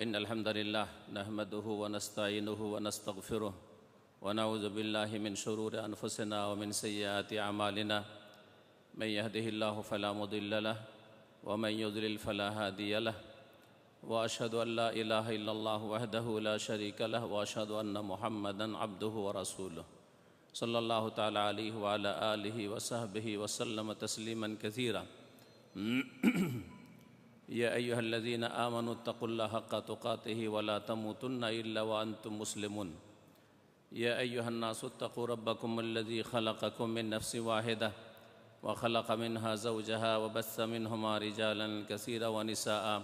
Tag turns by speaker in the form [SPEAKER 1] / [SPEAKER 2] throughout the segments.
[SPEAKER 1] إن الحمد لله نحمده ونستعينه ونستغفره ونعوذ بالله من شرور أنفسنا ومن سيئات أعمالنا من يهده الله فلا مضل له ومن يضلل فلا هادي له وأشهد أن لا إله إلا الله وحده لا شريك له وأشهد أن محمدا عبده ورسوله صلى الله تعالى عليه وعلى آله وصحبه وسلم تسليما كثيرا يا أيها الذين آمنوا اتقوا الله حق تقاته ولا تموتن إلا وأنتم مسلمون يا أيها الناس اتقوا ربكم الذي خلقكم من نفس واحدة وخلق منها زوجها وبث منهما رجالا كثيرا ونساء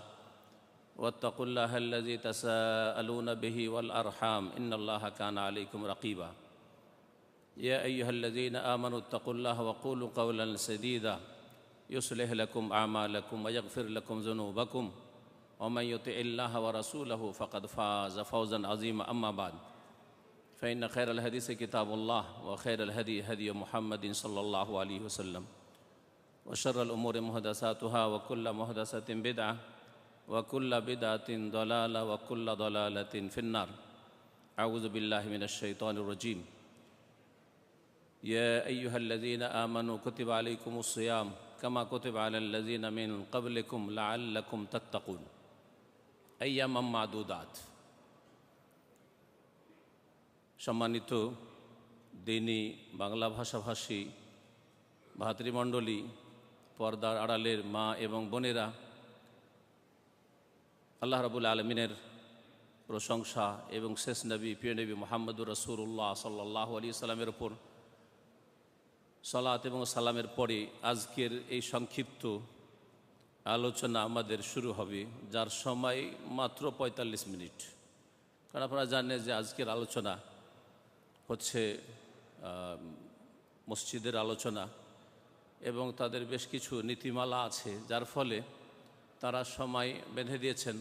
[SPEAKER 1] واتقوا الله الذي تساءلون به والأرحام إن الله كان عليكم رقيبا يا أيها الذين آمنوا اتقوا الله وقولوا قولا سديدا يصلح لكم أعمالكم ويغفر لكم ذنوبكم ومن يطع الله ورسوله فقد فاز فوزا عظيما أما بعد فإن خير الحديث كتاب الله وخير الهدي هدي محمد صلى الله عليه وسلم وشر الأمور محدثاتها وكل محدثة بدعة وكل بدعة ضلالة وكل ضلالة في النار أعوذ بالله من الشيطان الرجيم يا أيها الذين آمنوا كتب عليكم الصيام كما كتب على الذين من قبلكم لعلكم تتقون أياما معدودات সম্মানিত দিনী বাংলা ভাষাভাষী ভাতৃমণ্ডলী, পর্দার আড়ালের মা এবং বোনেরা, আল্লাহ রাব্বুল আলামিনের প্রশংসা এবং শেষ নবী প্রিয় নবী মুহাম্মদুর রাসূলুল্লাহ সাল্লাল্লাহু আলাইহি সাল্লামের উপর সালাত এবং সালামের পরে আজকের এই সংক্ষিপ্ত আলোচনা আমাদের শুরু হবে, যার সময় মাত্র ৪৫ মিনিট। কারণ আপনারা জানেন যে আজকের আলোচনা হচ্ছে মসজিদের আলোচনা এবং তাদের বেশ কিছু নীতিমালা আছে, যার ফলে তারা সময় বেঁধে দিয়েছেন।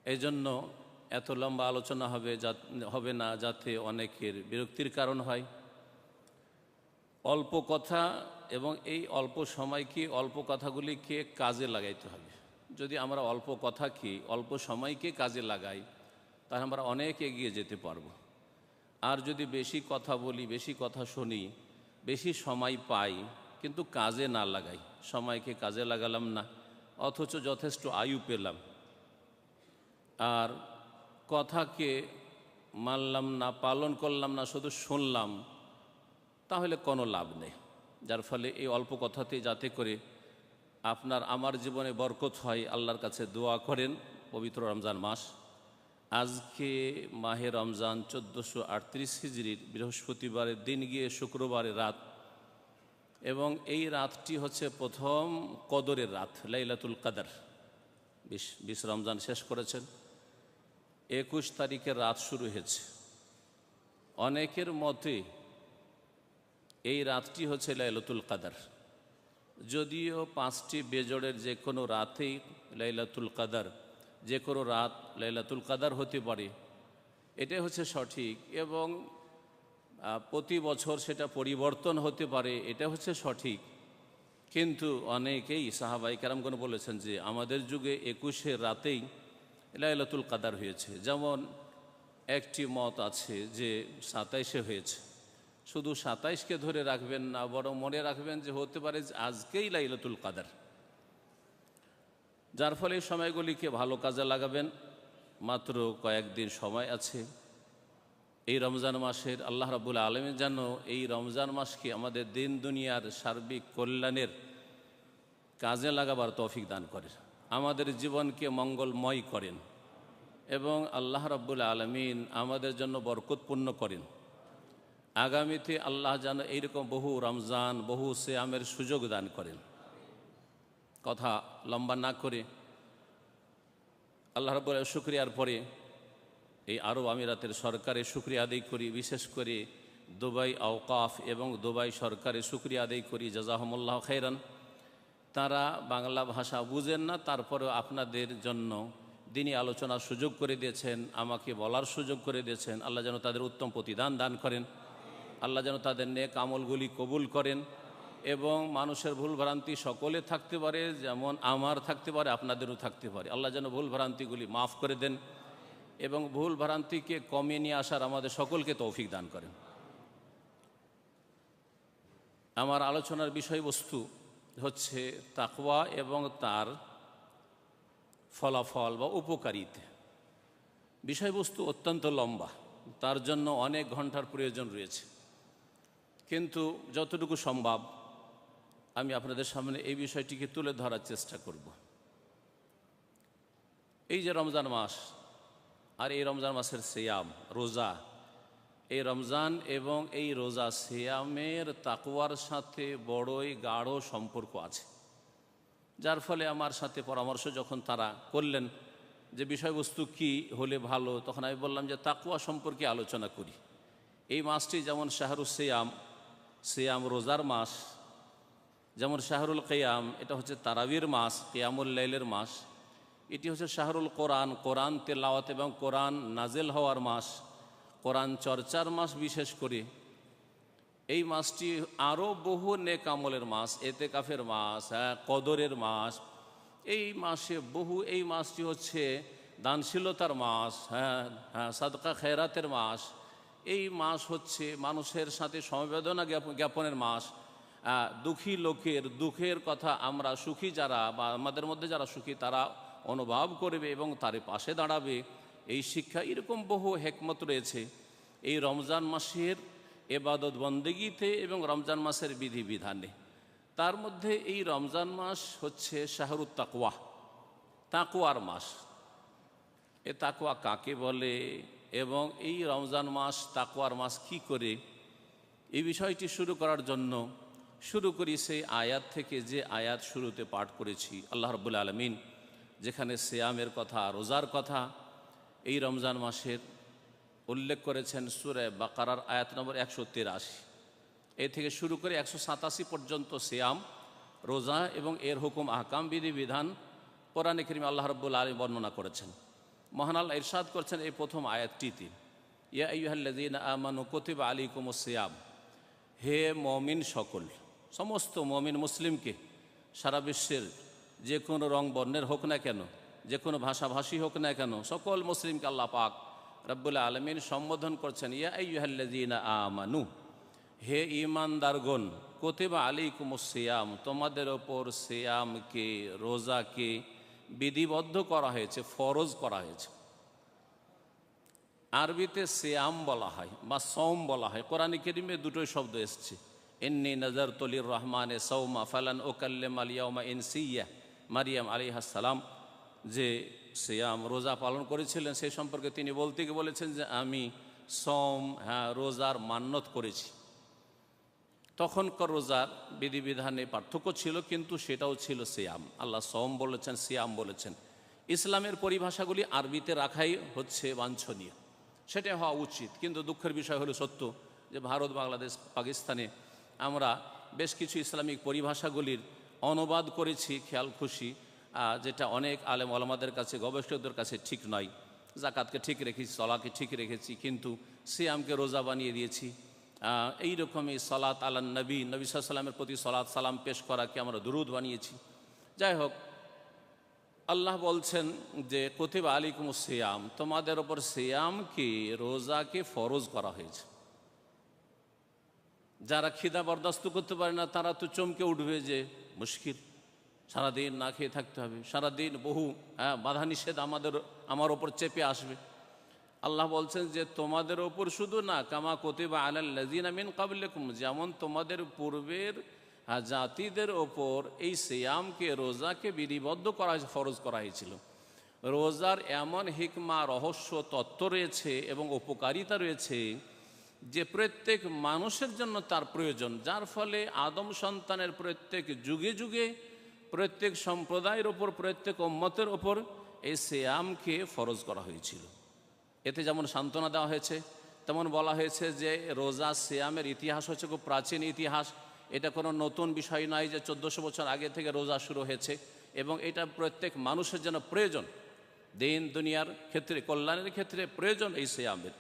[SPEAKER 1] এই জন্য এত লম্বা আলোচনা হবে না, যাতে অনেকের বিরক্তির কারণ হয়। অল্প কথা এবং এই অল্প সময়কে, অল্প কথাগুলিকে কাজে লাগাইতে হবে। যদি আমরা অল্প কথাকে, অল্প সময়কে কাজে লাগাই, তাহলে আমরা অনেক এগিয়ে যেতে পারবো। আর যদি বেশি কথা বলি, বেশি কথা শুনি, বেশি সময় পাই, কিন্তু কাজে না লাগাই, সময়কে কাজে লাগালাম না, অথচ যথেষ্ট আয়ু পেলাম, আর কথাকে মানলাম না, পালন করলাম না, শুধু শুনলাম, তাহলে কোনো লাভ নেই। যার ফলে এই অল্প কথাতে যাতে করে আপনার আমার জীবনে বরকত হয়, আল্লাহর কাছে দোয়া করেন। পবিত্র রমজান মাস, আজকে মাহে রমজান 1438 হিজরির বৃহস্পতিবারের দিন গিয়ে শুক্রবারের রাত, এবং এই রাতটি হচ্ছে প্রথম কদরের রাত, লাইলাতুল কদর। 20 রমজান শেষ করেছেন, 21 তারিখের রাত শুরু হয়েছে। অনেকের মতে এই রাতটি হচ্ছে লাইলাতুল কদর, যদিও 5টি বেজোড়ের যে কোনো রাতেই লাইলাতুল কদর, যে কোনো রাত লাইলাতুল কদর হতে পারে, এটাই হচ্ছে সঠিক। এবং প্রতি বছর সেটা পরিবর্তন হতে পারে, এটা হচ্ছে সঠিক। কিন্তু অনেকেই সাহাবায়ে কেরামগণ বলেছেন যে আমাদের যুগে 21 রাতেই লাইলাতুল কদর হয়েছে। যেমন একটি মত আছে যে 27 হয়েছে। শুধু 27কে ধরে রাখবেন না, বরং মনে রাখবেন যে হতে পারে আজকেই লাইলাতুল কদর। যার ফলে এই সময়গুলিকে ভালো কাজে লাগাবেন। মাত্র কয়েকদিন সময় আছে এই রমজান মাসের। আল্লাহ রাব্বুল আলামিন যেন এই রমজান মাসকে আমাদের দিন দুনিয়ার সার্বিক কল্যাণের কাজে লাগাবার তৌফিক দান করেন, আমাদের জীবনকে মঙ্গলময় করেন, এবং আল্লাহ রাব্বুল আলামিন আমাদের জন্য বরকতপূর্ণ করেন। আগামীতে আল্লাহ যেন এইরকম বহু রমজান, বহু সিয়ামের সুযোগ দান করেন। কথা লম্বা না করে আল্লাহ রাব্বুল আলামিনের শুকরিয়ার পরে এই আরব আমিরাতের সরকারের শুকরিয়া আদায় করি, বিশেষ করে দুবাই আওকাফ এবং দুবাই সরকারের শুকরিয়া আদায় করি, জাযাহুমুল্লাহ খাইরান। তারা বাংলা ভাষা বুঝেন না, তারপরেও আপনাদের জন্য দিনী আলোচনার সুযোগ করে দিয়েছেন, আমাকে বলার সুযোগ করে দিয়েছেন। আল্লাহ যেন তাদের উত্তম প্রতিদান দান করেন, আল্লাহ যেন তাদের নেক আমলগুলি কবুল করেন, এবং মানুষের ভুলভ্রান্তি সকলে থাকতে পারে, যেমন আমার থাকতে পারে, আপনাদেরও থাকতে পারে। আল্লাহ যেন ভুলভ্রান্তিগুলি মাফ করে দেন এবং ভুলভ্রান্তিকে কমিয়ে নিয়ে আসার আমাদের সকলকে তৌফিক দান করেন। আমার আলোচনার বিষয়বস্তু হচ্ছে তাকওয়া এবং তার ফলাফল বা উপকারিতা। বিষয়বস্তু অত্যন্ত লম্বা, তার জন্য অনেক ঘন্টার প্রয়োজন রয়েছে, কিন্তু যতটুকু সম্ভব আমি আপনাদের সামনে এই বিষয়টিকে তুলে ধরার চেষ্টা করব। এই যে রমজান মাস, আর এই রমজান মাসের সিয়াম, রোজা, এই রমজান এবং এই রোজা সিয়ামের তাকওয়ার সাথে বড়ই গাঢ় সম্পর্ক আছে, যার ফলে আমার সাথে পরামর্শ যখন তারা করলেন যে বিষয়বস্তু কি হলে ভালো, তখন আমি বললাম যে তাকওয়া সম্পর্কে আলোচনা করি। এই মাসটি যেমন শাহরুল সিয়াম, সিয়াম রোজার মাস, যেমন শাহরুল কিয়াম, এটা হচ্ছে তারাবির মাস, কিয়ামুল লাইলের মাস। এটি হচ্ছে শাহরুল কোরআন, কোরআন তেলাওয়াত এবং কোরআন নাজেল হওয়ার মাস, কোরআন চর্চার মাস। বিশেষ করে এই মাসটি আরও বহু নেক আমলের মাস, এতেকাফের মাস, কদরের মাস। এই মাসে বহু, এই মাসটি হচ্ছে দানশীলতার মাস, সাদকা খেরাতের মাস। এই মাস হচ্ছে মানুষের সাথে সমবেদনা জ্ঞাপনের মাস। দুঃখী লোকের দুঃখের কথা আমরা সুখী যারা, বা আমাদের মধ্যে যারা সুখী, তারা অনুভব করবে এবং তার পাশে দাঁড়াবে। এই শিক্ষা, এরকম বহু হেকমত রয়েছে এই রমজান মাসের এবাদত বন্দেগীতে এবং রমজান মাসের বিধিবিধানে। তার মধ্যে এই রমজান মাস হচ্ছে শাহরুত তাকওয়া, তাকওয়ার মাস। এ তাকওয়া কাকে বলে এবং এই রমজান মাস তাকওয়ার মাস কি করে, এই বিষয়টি শুরু করার জন্য শুরু করি সেই আয়াত থেকে, যে আয়াত শুরুতে পাঠ করেছি। আল্লাহ রাব্বুল আলামিন যেখানে সিয়ামের কথা, রোজার কথা এই রমজান মাসের উল্লেখ করেছেন সূরা বাকারার আয়াত নম্বর 183। এ থেকে শুরু করে 187 পর্যন্ত সিয়াম, রোজা এবং এর হুকুম, আহকাম, বিধিবিধান কোরআনে কারীমে আল্লাহ রাব্বুল আলামিন বর্ণনা করেছেন। মহান আল্লাহ ইরশাদ করছেন এই প্রথম আয়াতটিতে, ইয়া আইয়ুহাল্লাযীনা আমানু কুতিবা আলাইকুমুস সিয়াম, হে মুমিন সকল, সমস্ত মুমিন মুসলিমকে, সারা বিশ্বের যে কোনো রং বর্ণের হোক না কেন, যে কোনো ভাষাভাষী হোক না কেন, সকল মুসলিমকে আল্লাহ পাক রব্বুল আলামিন সম্বোধন করছেন ইয়া আইয়ুহাল্লাযীনা আমানু, হে ঈমানদারগণ, কুতিবা আলাইকুমুস সিয়াম, তোমাদের ওপর সিয়ামকে, রোজাকে বিধিবদ্ধ করা হয়েছে, ফরজ করা হয়েছে। আরবিতে সিয়াম বলা হয় বা সওম বলা হয়। কোরআনে কারীমে দুটোই শব্দ এসছে, ইন্নী নাযারতু লির-রহমানে সাওমা ফালান উকাল্লিমাল ইয়াওমা ইনসিয়্যা। মারিয়াম আলাইহিস সালাম যে সিয়াম, রোজা পালন করেছিলেন, সেই সম্পর্কে তিনি বলতে গিয়ে বলেছেন যে আমি সওম, রোজার মান্যত করেছি। তখনকার রোজার বিধিবিধানে পার্থক্য ছিল, কিন্তু সেটাও ছিল সিয়াম। আল্লাহ সওম বলেছেন, সিয়াম বলেছেন। ইসলামের পরিভাষাগুলি আরবিতে রাখাই হচ্ছে বাঞ্ছনীয়, সেটাই হওয়া উচিত। কিন্তু দুঃখের বিষয় হলো সত্য যে ভারত, বাংলাদেশ, পাকিস্তানে আমরা বেশ কিছু ইসলামিক পরিভাষাগুলির অনুবাদ করেছি খেয়াল খুশি, যেটা অনেক আলেম ওলামাদের কাছে, গবেষকদের কাছে ঠিক নয়। জাকাতকে ঠিক রেখেছি, সলাকে ঠিক রেখেছি, কিন্তু সিয়ামকে রোজা বানিয়ে দিয়েছি। এই রকমই সলাত আলান নবী, নবী সাল্লাল্লাহু আলাইহি ওয়াসাল্লামের প্রতি সলাত সালাম পেশ করাকে আমরা দুরুদ বানিয়েছি। যাই হোক, আল্লাহ বলছেন যে কুতিবা আলাইকুমুস সিয়াম, তোমাদের ওপর সিয়ামকে, রোজাকে ফরজ করা হয়েছে। যারা খিদা বরদাস্ত করতে পারে না, তারা তো চমকে উঠবে যে মুশকিল, সারাদিন না খেয়ে থাকতে হবে, সারাদিন বহু বাধা নিষেধ আমার ওপর চেপে আসবে। আল্লাহ বলছেন যে তোমাদের ওপর শুধু না, কামা কুতিবা আলাল্লাযীনা মিন ক্বাবলিকুম, যেমন তোমাদের পূর্বের জাতিদের ওপর এই সিয়ামকে, রোজাকে বিধিবদ্ধ করা হয়েছে, ফরজ করা হয়েছিল। রোজার এমন হিকমা, রহস্য, তত্ত্ব রয়েছে এবং উপকারিতা রয়েছে যে প্রত্যেক মানুষের জন্য তার প্রয়োজন, যার ফলে আদম সন্তানের প্রত্যেক যুগে যুগে, প্রত্যেক সম্প্রদায়ের ওপর, প্রত্যেক উম্মতের ওপর এই সিয়ামকে ফরজ করা হয়েছিল। এতে যেমন সান্ত্বনা দেওয়া হয়েছে, তেমন বলা হয়েছে যে রোজা, সিয়ামের ইতিহাস হচ্ছে খুব প্রাচীন ইতিহাস। এটা কোনো নতুন বিষয় নয় যে 1400 বছর আগে থেকে রোজা শুরু হয়েছে, এবং এটা প্রত্যেক মানুষের জন্য প্রয়োজন, দিন দুনিয়ার ক্ষেত্রে, কল্যাণের ক্ষেত্রে প্রয়োজন এই সিয়ামের।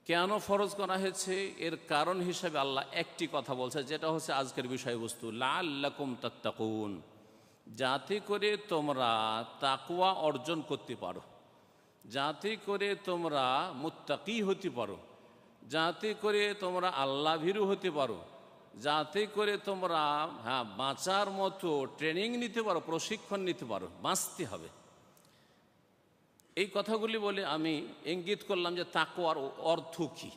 [SPEAKER 1] কেন ফরজ করা হয়েছে এর কারণ হিসেবে আল্লাহ একটি কথা বলছে, যেটা হচ্ছে আজকের বিষয়বস্তু, লাআল্লাকুম তাত্তাকুন, যাতে করে তোমরা তাকওয়া অর্জন করতে পারো, যাতে করে তোমরা মুত্তাকি হতে পারো, যাতে করে তোমরা আল্লাহ ভীরু হতে পারো, যাতে করে তোমরা বাঁচার মতো ট্রেনিং নিতে পারো, প্রশিক্ষণ নিতে পারো, বাঁচতে হবে। এই কথাগুলি বলে আমি ইঙ্গিত করলাম যে তাকওয়ার অর্থ কী।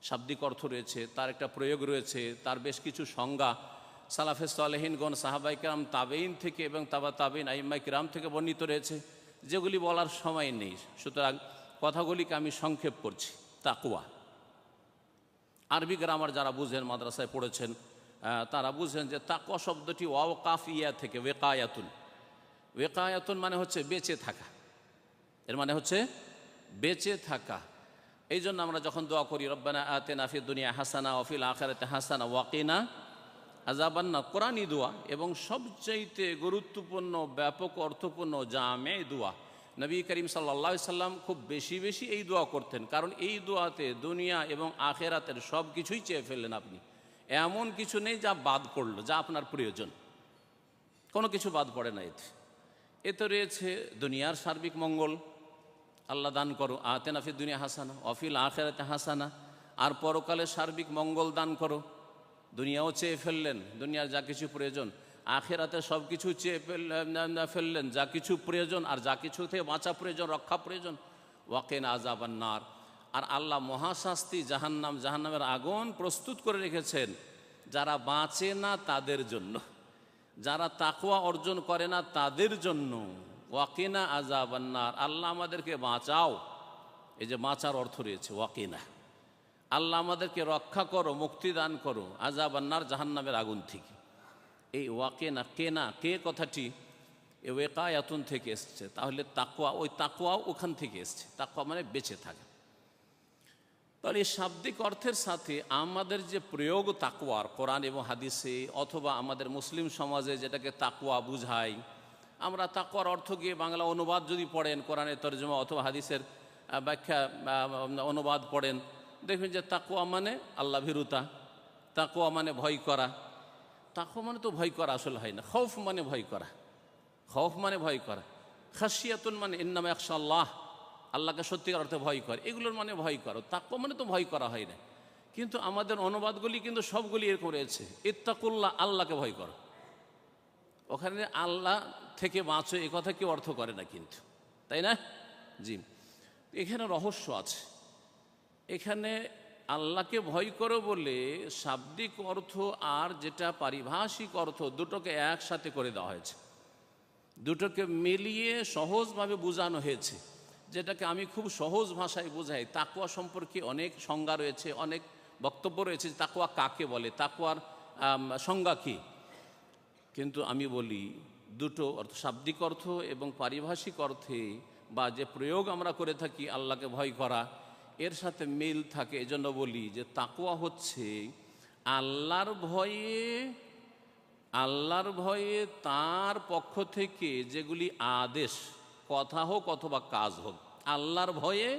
[SPEAKER 1] শাব্দিক অর্থ রয়েছে, তার একটা প্রয়োগ রয়েছে, তার বেশ কিছু সংজ্ঞা সালাফে সালেহিনগণ, সাহাবাই কেরাম, তাবেইন থেকে এবং তাবা তাবেইন, আইম্মাই কেরাম থেকে বর্ণিত রয়েছে, যেগুলি বলার সময় নেই। সুতরাং কথাগুলিকে আমি সংক্ষেপ করছি। তাকওয়া আরবি গ্রামার যারা বুঝেন, মাদ্রাসায় পড়েছেন, তারা বুঝেন যে তাকওয়া শব্দটি ওয়াও কাফ ইয়া থেকে ওয়েকায়াতুন। ওয়েকায়াতুন মানে হচ্ছে বেঁচে থাকা, এর মানে হচ্ছে বেঁচে থাকা। এই জন্য আমরা যখন দোয়া করি রব্বানা আতিনা ফিদ দুনিয়া হাসানা ওয়া ফিল আখিরাতি হাসানা ওয়া কিনা আযাবান্নার, কোরআনী দোয়া এবং সবচাইতে গুরুত্বপূর্ণ, ব্যাপক অর্থপূর্ণ জামে দোয়া। নবী করিম সাল্লাল্লাহু আলাইহি সাল্লাম খুব বেশি বেশি এই দোয়া করতেন, কারণ এই দোয়াতে দুনিয়া এবং আখিরাতের সব কিছুই চেয়ে ফেললেন আপনি। এমন কিছু নেই যা বাদ পড়লো, যা আপনার প্রয়োজন, কোনো কিছু বাদ পড়ে না। এতে রয়েছে দুনিয়ার সার্বিক মঙ্গল, আল্লাহ দান করো, আতিনা ফিদ দুনিয়া হাসানা ওয়া ফিল আখিরাতি হাসানা, আর পরকালে সার্বিক মঙ্গল দান করো। দুনিয়াও চেয়ে ফেললেন, দুনিয়ার যা কিছু প্রয়োজন, আখিরাতে সব কিছু চেয়ে ফেললেন, যা কিছু প্রয়োজন, আর যা কিছু থেকে বাঁচা প্রয়োজন, রক্ষা প্রয়োজন। ওয়া কিনা আযাবান্নার, আর আল্লাহ মহাশাস্তি জাহান্নাম, জাহান্নামের আগুন প্রস্তুত করে রেখেছেন যারা বাঁচে না তাদের জন্য, যারা তাকওয়া অর্জন করে না তাদের জন্য। ওয়াকিনা আযাবান্নার, আল্লাহ আমাদেরকে বাঁচাও। এই যে বাঁচার অর্থ রয়েছে ওয়াকিনা, আল্লাহ আমাদেরকে রক্ষা করো, মুক্তি দান করো আযাবান্নার, জাহান্নামের আগুন থেকে। এই ওয়াকিনা, কেনা, কে কথাটি এ ওয়েকায়াতুন থেকে এসছে, তাহলে তাকওয়া, ওই তাকওয়াও ওখান থেকে এসছে। তাকওয়া মানে বেঁচে থাকা। তাহলে এই শাব্দিক অর্থের সাথে আমাদের যে প্রয়োগ তাকওয়ার কোরআন এবং হাদিসে, অথবা আমাদের মুসলিম সমাজে যেটাকে তাকওয়া বুঝায়, আমরা তাকওয়ার অর্থ গিয়ে বাংলা অনুবাদ যদি পড়েন, কোরআনের তরজমা অথবা হাদিসের ব্যাখ্যা অনুবাদ পড়েন, দেখবেন যে তাকওয়া মানে আল্লাহ ভীরুতা, তাকওয়া মানে ভয় করা। তাকওয়া মানে তো ভয় করা আসলে হয় না। খৌফ মানে ভয় করা, খৌফ মানে ভয় করা। খাশিয়াতুন মানে ইন্নামা ইয়াখশাল্লাহ, আল্লাহকে সত্যিকার অর্থে ভয় করে, এগুলোর মানে ভয় করো। তাকওয়া মানে তো ভয় করা হয় না, কিন্তু আমাদের অনুবাদগুলি কিন্তু সবগুলি এরকম রয়েছে, ইত্তাকুল্লাহ, আল্লাহকে ভয় করো। ওখানে আল্লাহ থেকে বাঁচো এ কথা কেউ অর্থ করে না কিন্তু, তাই না? জি, এখানে রহস্য আছে। এখানে আল্লাহকে ভয় করো বলে শাব্দিক অর্থ আর যেটা পারিভাষিক অর্থ, দুটোকে একসাথে করে দেওয়া হয়েছে, দুটোকে মিলিয়ে সহজভাবে বোঝানো হয়েছে, যেটাকে আমি খুব সহজ ভাষায় বোঝাই। তাকওয়া সম্পর্কে অনেক সংজ্ঞা রয়েছে, অনেক বক্তব্য রয়েছে, তাকওয়া কাকে বলে, তাকওয়ার সংজ্ঞা কী। কিন্তু আমি বলি দুটো অর্থ, শাব্দিক অর্থ এবং পারিভাষিক অর্থে বা যে প্রয়োগ আমরা করে থাকি আল্লাহকে ভয় করা, এর সাথে মিল থাকে। এজন্য বলি যে তাকওয়া হচ্ছে আল্লাহর ভয়ে, আল্লাহর ভয়ে তার পক্ষ থেকে যেগুলি আদেশ, কথা হোক অথবা কাজ হোক, আল্লাহর ভয়ে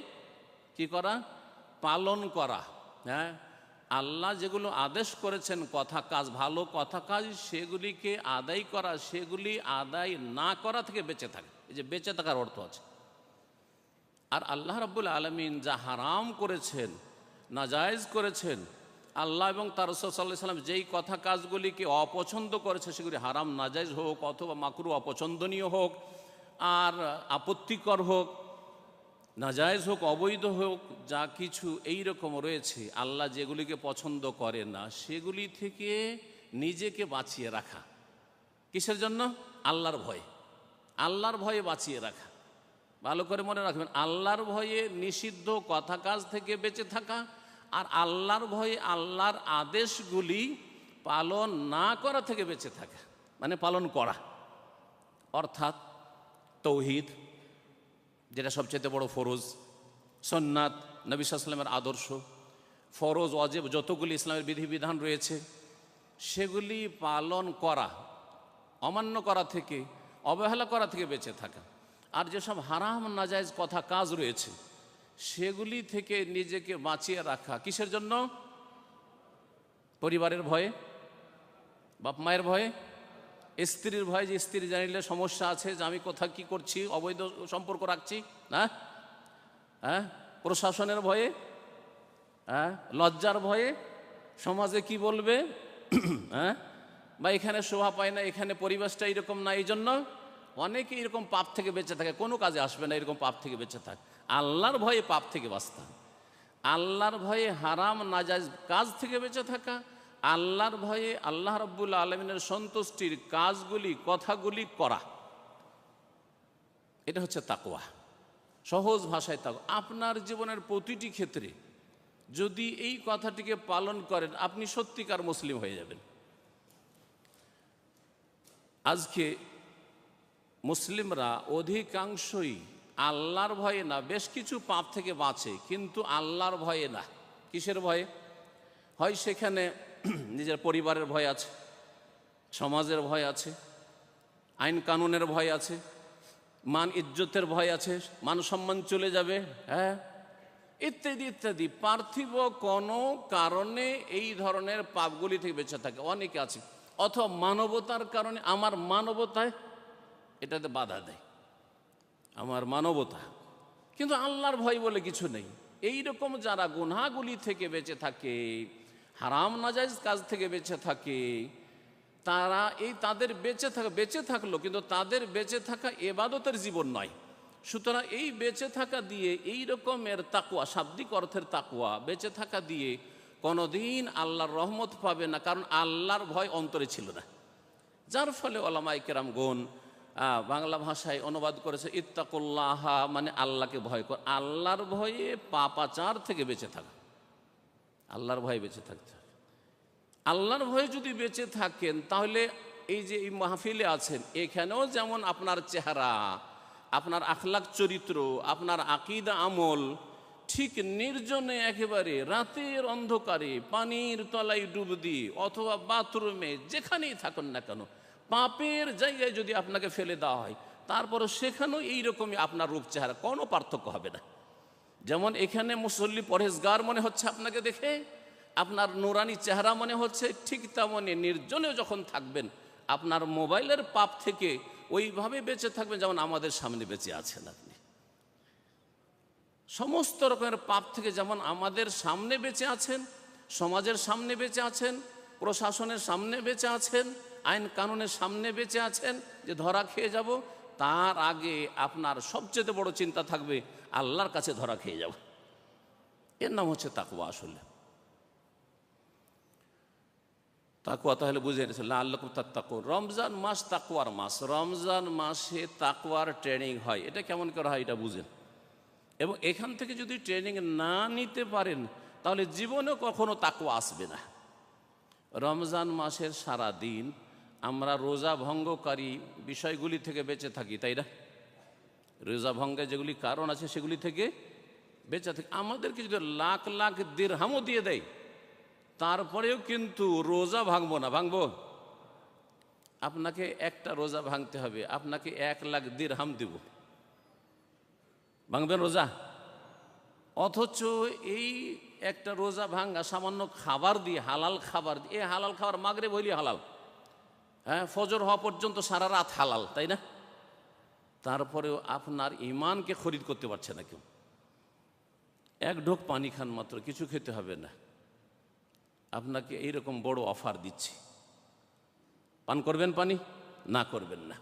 [SPEAKER 1] কি করা, পালন করা। হ্যাঁ, আল্লাহ যেগুলো আদেশ করেছেন কথা কাজ, ভালো কথা কাজ, সেগুলিকে আদায় করা, সেগুলি আদায় না করা থেকে বেঁচে থাকে। এই যে বেঁচে থাকার অর্থ আছে। আর আল্লাহ রাব্বুল আলামিন যা হারাম করেছেন, নাজায়েজ করেছেন, আল্লাহ এবং তার রাসূল সাল্লাল্লাহু আলাইহি ওয়াসাল্লাম যেই কথা কাজগুলিকে অপছন্দ করেছে, সেগুলি হারাম, নাজায়েজ হোক অথবা মাকরুহ, অপছন্দনীয় হোক আর আপত্তিকর হোক, নাজায়েজ হোক, অবৈধ হোক, যা কিছু এই রকম রয়েছে, আল্লাহ যেগুলিকে পছন্দ করে না সেগুলি থেকে নিজেকে বাঁচিয়ে রাখা। কিসের জন্য? আল্লাহর ভয়ে, আল্লাহর ভয়ে বাঁচিয়ে রাখা। ভালো করে মনে রাখবেন, আল্লাহর ভয়ে নিষিদ্ধ কথা কাজ থেকে বেঁচে থাকা, আর আল্লাহর ভয়ে আল্লাহর আদেশগুলি পালন না করা থেকে বেঁচে থাকা, মানে পালন করা। অর্থাৎ তৌহিদ, যেটা সবচেয়ে বড় ফরজ, সুন্নাত, নবী সাল্লাল্লাহু আলাইহি ওয়াসাল্লামের আদর্শ, ফরজ ওয়াজিব যতগুলি ইসলামের বিধিবিধান রয়েছে, সেগুলি পালন করা, অমান্য করা থেকে, অবহেলা করা থেকে বেঁচে থাকা। আর যেসব হারাম নাজায়েজ কথা কাজ রয়েছে, সেগুলি থেকে নিজেকে বাঁচিয়ে রাখা কিসের জন্য? পরিবারের ভয়ে, বাপ মায়ের ভয়ে, স্ত্রীর ভয়ে, যে স্ত্রী জানিলে সমস্যা আছে, যে আমি কোথাও কি করছি, অবৈধ সম্পর্ক রাখছি না, হ্যাঁ, প্রশাসনের ভয়ে, হ্যাঁ, লজ্জার ভয়ে, সমাজে কি বলবে, হ্যাঁ, বা এখানে শোভা পায় না, এখানে পরিবেশটা এরকম না, এই জন্য অনেকে এরকম পাপ থেকে বেঁচে থাকে, কোনো কাজে আসবে না, এরকম পাপ থেকে বেঁচে থাকে। আল্লাহর ভয়ে পাপ থেকে বাঁচতে হবে, আল্লাহর ভয়ে হারাম নাজায়েজ কাজ থেকে বেঁচে থাকা, আল্লাহর ভয়ে আল্লাহ রাব্বুল আলামিনের সন্তুষ্টির কাজগুলি, কথাগুলি করা, এটা হচ্ছে তাকওয়া। সহজ ভাষায় তাকওয়া। আপনার জীবনের প্রতিটি ক্ষেত্রে যদি এই কথাটিকে পালন করেন, আপনি সত্যিকার মুসলিম হয়ে যাবেন। আজকে মুসলিমরা অধিকাংশই আল্লাহর ভয়ে না, বেশ কিছু পাপ থেকে বাঁচে, কিন্তু আল্লাহর ভয়ে না। কিসের ভয়ে? হয় সেখানে নিজের পরিবারের ভয় আছে, সমাজের ভয় আছে, আইন কানুনের ভয় আছে, মান ইজ্জতের ভয় আছে, মান সম্মান চলে যাবে, হ্যাঁ, ইত্যাদি ইত্যাদি। পার্থিব কোনো কারণে এই ধরনের পাপগুলি থেকে বেঁচে থাকে অনেকে আছে, অথবা মানবতার কারণে, আমার মানবতায় এটাতে বাধা দেয়, আমার মানবতা, কিন্তু আল্লাহর ভয় বলে কিছু নেই। এই রকম যারা গুনাহগুলি থেকে বেঁচে থাকে, হারাম নাজায়েজ কাজ থেকে বেঁচে থাকে, তারা তাদের বেঁচে থাকলো, কিন্তু তাদের বেঁচে থাকা ইবাদতের জীবন নয়। সুতরাং এই বেঁচে থাকা দিয়ে, এই রকমের তাকওয়া, শাব্দিক অর্থের তাকওয়া, বেঁচে থাকা দিয়ে কোনোদিন আল্লাহর রহমত পাবে না, কারণ আল্লাহর ভয় অন্তরে ছিল না। যার ফলে ওলামায়ে কেরামগণ বাংলা ভাষায় অনুবাদ করেছে ইত্তাকুল্লাহ, মানে আল্লাহকে ভয় কর। আল্লাহর ভয়ে পাপাচার থেকে বেঁচে থাকা, আল্লাহর ভয়ে বেঁচে থাকতে হবে। আল্লাহর ভয়ে যদি বেঁচে থাকেন, তাহলে এই যে এই মাহফিলে আছেন, এখানেও যেমন আপনার চেহারা, আপনার আখলাক চরিত্র, আপনার আকীদা আমল ঠিক নির্জনে, একেবারে রাতের অন্ধকারে, পানির তলায় ডুব দিয়ে, অথবা বাথরুমে, যেখানেই থাকুন না কেন, পাপের জায়গায় যদি আপনাকে ফেলে দেওয়া হয়, তারপরে সেখানেও এইরকমই আপনার রূপ চেহারা, কোনো পার্থক্য হবে না। যেমন এখানে মুসল্লি পরহেজগার মনে হচ্ছে আপনাকে দেখে, আপনার নুরানি চেহারা মনে হচ্ছে, ঠিক তেমনি নির্জনেও যখন থাকবেন, আপনার মোবাইলের পাপ থেকে ওইভাবে বেঁচে থাকবেন যেমন আমাদের সামনে বেঁচে আছেন আপনি। সমস্ত রকমের পাপ থেকে যেমন আমাদের সামনে বেঁচে আছেন, সমাজের সামনে বেঁচে আছেন, প্রশাসনের সামনে বেঁচে আছেন, আইন কানুনের সামনে বেঁচে আছেন, যে ধরা খেয়ে যাব, তার আগে আপনার সবচেয়ে বড় চিন্তা থাকবে আল্লাহর কাছে ধরা খেয়ে যাব। এর নাম হচ্ছে তাকওয়া। আসলে তাকওয়া তাহলে বুঝে নিয়েছে, লাআল্লাকুম তাত্তাকুন। রমজান মাস তাকওয়ার মাস, রমজান মাসে তাকওয়ার ট্রেনিং হয়। এটা কেমন করে হয় এটা বুঝেন, এবং এখান থেকে যদি ট্রেনিং না নিতে পারেন, তাহলে জীবনেও কখনো তাকওয়া আসবে না। রমজান মাসের সারা দিন আমরা রোজা ভঙ্গকারী বিষয়গুলি থেকে বেঁচে থাকি, তাই না? রোজা ভঙ্গের যেগুলি কারণ আছে সেগুলি থেকে বেঁচে থাকি। আমাদেরকে যদি লাখ লাখ দিরহামও দিয়ে দেয়, তারপরেও কিন্তু রোজা ভাঙবো না। ভাঙবো? আপনাকে একটা রোজা ভাঙতে হবে, আপনাকে 1 লাখ দিরহাম দিব, ভাঙবেন রোজা? অথচ এই একটা রোজা ভাঙা সামান্য খাবার দিয়ে, হালাল খাবার দিয়ে, এই হালাল খাবার মাগরিব হইলে হালাল, হ্যাঁ, ফজর হওয়া পর্যন্ত সারা রাত হালাল, তাই না? তারপরেও আপনার ইমানকে খরিদ করতে পারছে না কেউ। 1 ঢোক পানি খান মাত্র, কিছু খেতে হবে না, আপনাকে এইরকম বড় অফার দিচ্ছি, পান করবেন পানি? না, করবেন না।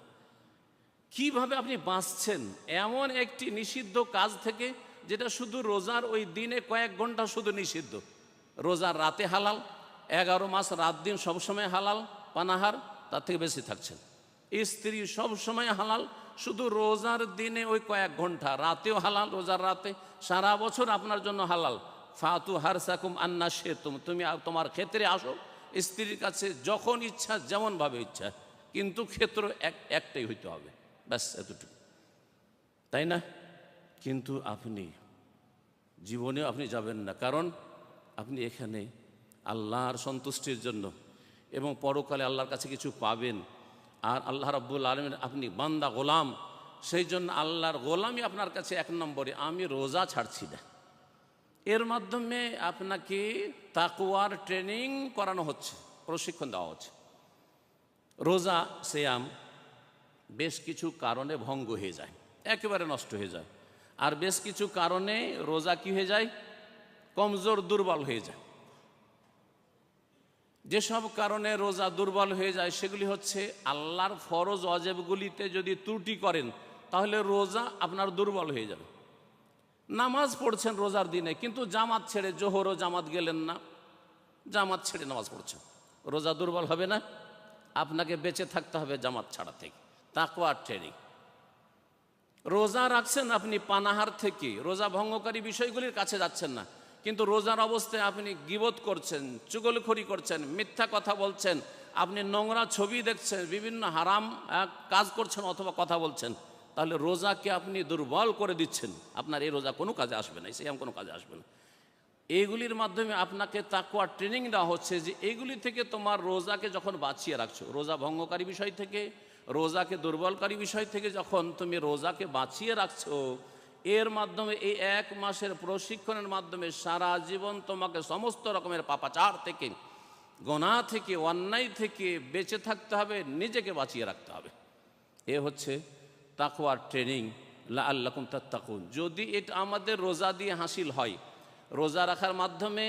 [SPEAKER 1] কিভাবে আপনি বাঁচছেন এমন একটি নিষিদ্ধ কাজ থেকে, যেটা শুধু রোজার ওই দিনে কয়েক ঘন্টা শুধু নিষিদ্ধ, রোজার রাতে হালাল, 11 মাস রাত দিন সবসময় হালাল পানাহার, তার থেকে বেশি থাকছেন। স্ত্রী সবসময় হালাল, শুধু রোজার দিনে ওই কয়েক ঘন্টা, রাতেও হালাল, রোজার রাতে, সারা বছর আপনার জন্য হালাল। ফাতু হারসাকুম আন্না শেতুম, তুমি তোমার ক্ষেত্রে আসো, স্ত্রীর কাছে যখন ইচ্ছা, যেমনভাবে ইচ্ছা, কিন্তু ক্ষেত্র একটাই হইতে হবে, ব্যাস, এতটুকু, তাই না? কিন্তু আপনি জীবনেও আপনি যাবেন না, কারণ আপনি এখানে আল্লাহর সন্তুষ্টির জন্য এবং পরকালে আল্লাহর কাছে কিছু পাবেন। আর আল্লাহ রাব্বুল আলামিন, আপনি বান্দা গোলাম, সেই জন্য আল্লাহর গোলামি আপনার কাছে এক নম্বরে, আমি রোজা ছাড়ছি না। এর মাধ্যমে আপনাকে তাকওয়ার ট্রেনিং করানো হচ্ছে, প্রশিক্ষণ দেওয়া হচ্ছে। রোজা সিয়াম বেশ কিছু কারণে ভঙ্গ হয়ে যায়, একেবারে নষ্ট হয়ে যায়। আর বেশ কিছু কারণে রোজা কি হয়ে যায়, কমজোর দুর্বল হয়ে যায়। যেসব কারণে রোজা দুর্বল হয়ে যায় সেগুলি হচ্ছে, আল্লাহর ফরজ ওয়াজিবগুলিতে যদি ত্রুটি করেন তাহলে রোজা আপনার দুর্বল হয়ে যাবে। নামাজ পড়ছেন রোজার দিনে কিন্তু জামাত ছেড়ে, জোহরও জামাত গেলেন না, জামাত ছেড়ে নামাজ পড়ছেন, রোজা দুর্বল হবে না? আপনাকে বেঁচে থাকতে হবে জামাত ছাড়া থেকে, তাকওয়ার ট্রেনিং। রোজা রাখছেন আপনি পানাহার থেকে, রোজা ভঙ্গকারী বিষয়গুলির কাছে যাচ্ছেন না, কিন্তু রোজার অবস্থায় আপনি গীবত করছেন, চুগলখড়ি করছেন, মিথ্যা কথা বলছেন, আপনি নোংরা ছবি দেখছেন, বিভিন্ন হারাম কাজ করছেন অথবা কথা বলছেন, তাহলে রোজাকে আপনি দুর্বল করে দিচ্ছেন। আপনার এই রোজা কোনো কাজে আসবে না, সিয়াম কোনো কাজে আসবে না। এইগুলির মাধ্যমে আপনাকে তাকওয়ার ট্রেনিং দেওয়া হচ্ছে যে এইগুলি থেকে তোমার রোজাকে যখন বাঁচিয়ে রাখছো, রোজা ভঙ্গকারী বিষয় থেকে, রোজাকে দুর্বলকারী বিষয় থেকে যখন তুমি রোজাকে বাঁচিয়ে রাখছো, এর মাধ্যমে এই এক মাসের প্রশিক্ষণের মাধ্যমে সারা জীবন তোমাকে সমস্ত রকমের পাপাচার থেকে, গোনাহ থেকে, অন্যায় থেকে বেঁচে থাকতে হবে, নিজেকে বাঁচিয়ে রাখতে হবে। এ হচ্ছে তাকওয়ার ট্রেনিং, লাআল্লাকুম তাত্তাকুন। যদি এটা আমাদের রোজা দিয়ে হাসিল হয়, রোজা রাখার মাধ্যমে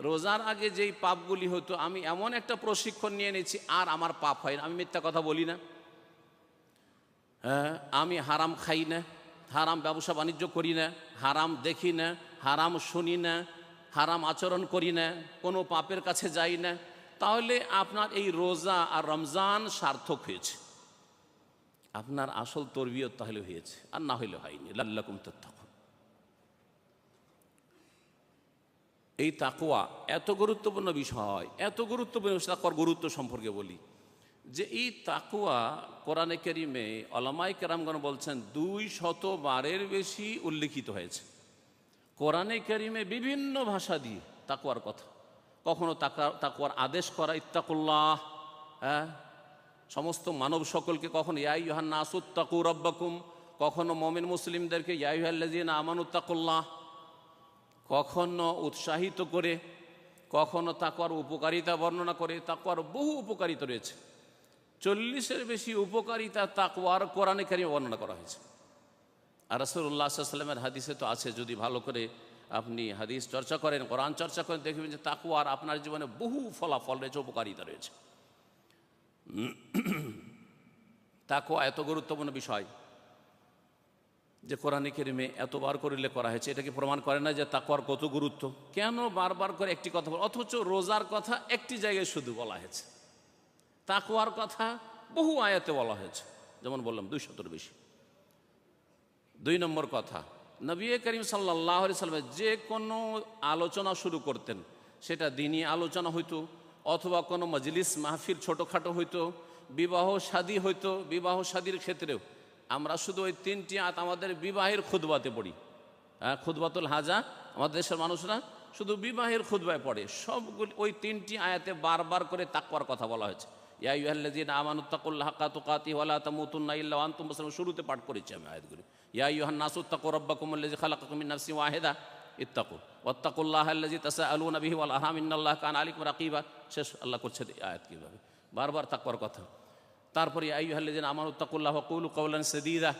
[SPEAKER 1] রোজার আগে যেই পাপগুলি হতো, আমি এমন একটা প্রশিক্ষণ নিয়ে নিয়েছি আর আমার পাপ হয় না, আমি মিথ্যা কথা বলি না, হ্যাঁ, আমি হারাম খাই না, হারাম ব্যবসা বাণিজ্য করি না, হারাম দেখি না, হারাম শুনি না, হারাম আচরণ করি না, কোনো পাপের কাছে যাই না, তাহলে আপনার এই রোজা আর রমজান সার্থক হয়েছে, আপনার আসল তরবিয়ত তাহলে হয়েছে, আর না হইলে হয়নি। লাআল্লাকুম তাত্তাকুন। এই তাকওয়া এত গুরুত্বপূর্ণ বিষয়, এত গুরুত্বপূর্ণ তাকওয়ার গুরুত্ব সম্পর্কে বলি যে এই তাকওয়া কোরআনে কারীমে উলামায়ে কেরামগণ বলছেন 200 বারের বেশি উল্লেখিত হয়েছে। কোরআনে কারীমে বিভিন্ন ভাষা দিয়ে তাকওয়ার কথা, কখনো তাকওয়ার আদেশ করা, ইত্তাকুল্লাহ, হ্যাঁ, সমস্ত মানব সকলকে, কখনো ইয়া আইয়ুহান নাসুত্তাকু রাব্বাকুম, কখনো মুমিন মুসলিমদেরকে ইয়া আইয়ুহাল্লাযীনা আমানুত্তাকুল্লাহ, কখনো উৎসাহিত করে, কখনো তাকওয়ার উপকারিতা বর্ণনা করে। তাকওয়ার বহু উপকারিতা রয়েছে, 40-এর বেশি উপকারিতা তাকওয়ার কোরআনে কারীমে বর্ণনা করা হয়েছে। আর রাসূলুল্লাহ সাল্লাল্লাহু আলাইহি ওয়াসাল্লামের হাদিসে তো আছে, যদি ভালো করে আপনি হাদিস চর্চা করেন, কোরআন চর্চা করেন, দেখবেন যে তাকওয়ার আপনার জীবনে বহু ফলাফল রয়েছে, উপকারিতা রয়েছে। তাকওয়া এত গুরুত্বপূর্ণ বিষয় যে কোরআনে কারীমে এতবার করে উল্লেখ করা হয়েছে। এটাকে প্রমাণ করে না যে তাকওয়ার কত গুরুত্ব। কেন বারবার করে একটি কথা বল, অথচ রোজার কথা একটি জায়গায় শুধু বলা হয়েছে, তাকওয়ার কথা বহু আয়াতে বলা হয়েছে, যেমন বললাম 200-এর বেশি। 2 নম্বর কথা, নবী করিম সাল্লাল্লাহু আলাইহি সাল্লাম যে কোনো আলোচনা শুরু করতেন, সেটা দ্বীনি আলোচনা হইতো অথবা কোনো মজলিস মাহফিল ছোটোখাটো হইতো, বিবাহ শাদী হইতো, বিবাহ শাদীর ক্ষেত্রেও আমরা শুধু ওই 3টি আয়াত আমাদের বিবাহের খুতবাতে পড়ি, হ্যাঁ, খুতবাতুল হাজা, আমাদের দেশের মানুষরা শুধু বিবাহের খুতবায় পড়ে। সবগুলি ওই 3টি আয়াতে বারবার করে তাকওয়ার কথা বলা হয়েছে। ইয়া আইয়ুহাল্লাযীনা আমানুত্তাকুল্লাহা হাক্কা তুকাতিহি ওয়া লা তামুতুন্না ইল্লা ওয়া আনতুম মুসলিমুন, শুরুতে পাঠ করেছি আমি আয়াতগুলি। ইয়া আইয়ুহান নাসুত্তাকু রাব্বাকুমুল্লাযী খালাকাকুম মিন নাফসিন ওয়াহিদা ইত্তাকু ওয়াত্তাকুল্লাহাল্লাযী তাসাআলুনা বিহি ওয়াল আরহাম ইন্নাল্লাহা কানা আলাইকুম রাকিবা। শেষ আল্লাহ করছে আয়াত কীভাবে বারবার তাকওয়ার কথা। তারপরে ইয়া আইয়ুহাল্লাযীনা আমানুত্তাকুল্লাহা ওয়া কুলু কাওলান সাদীদা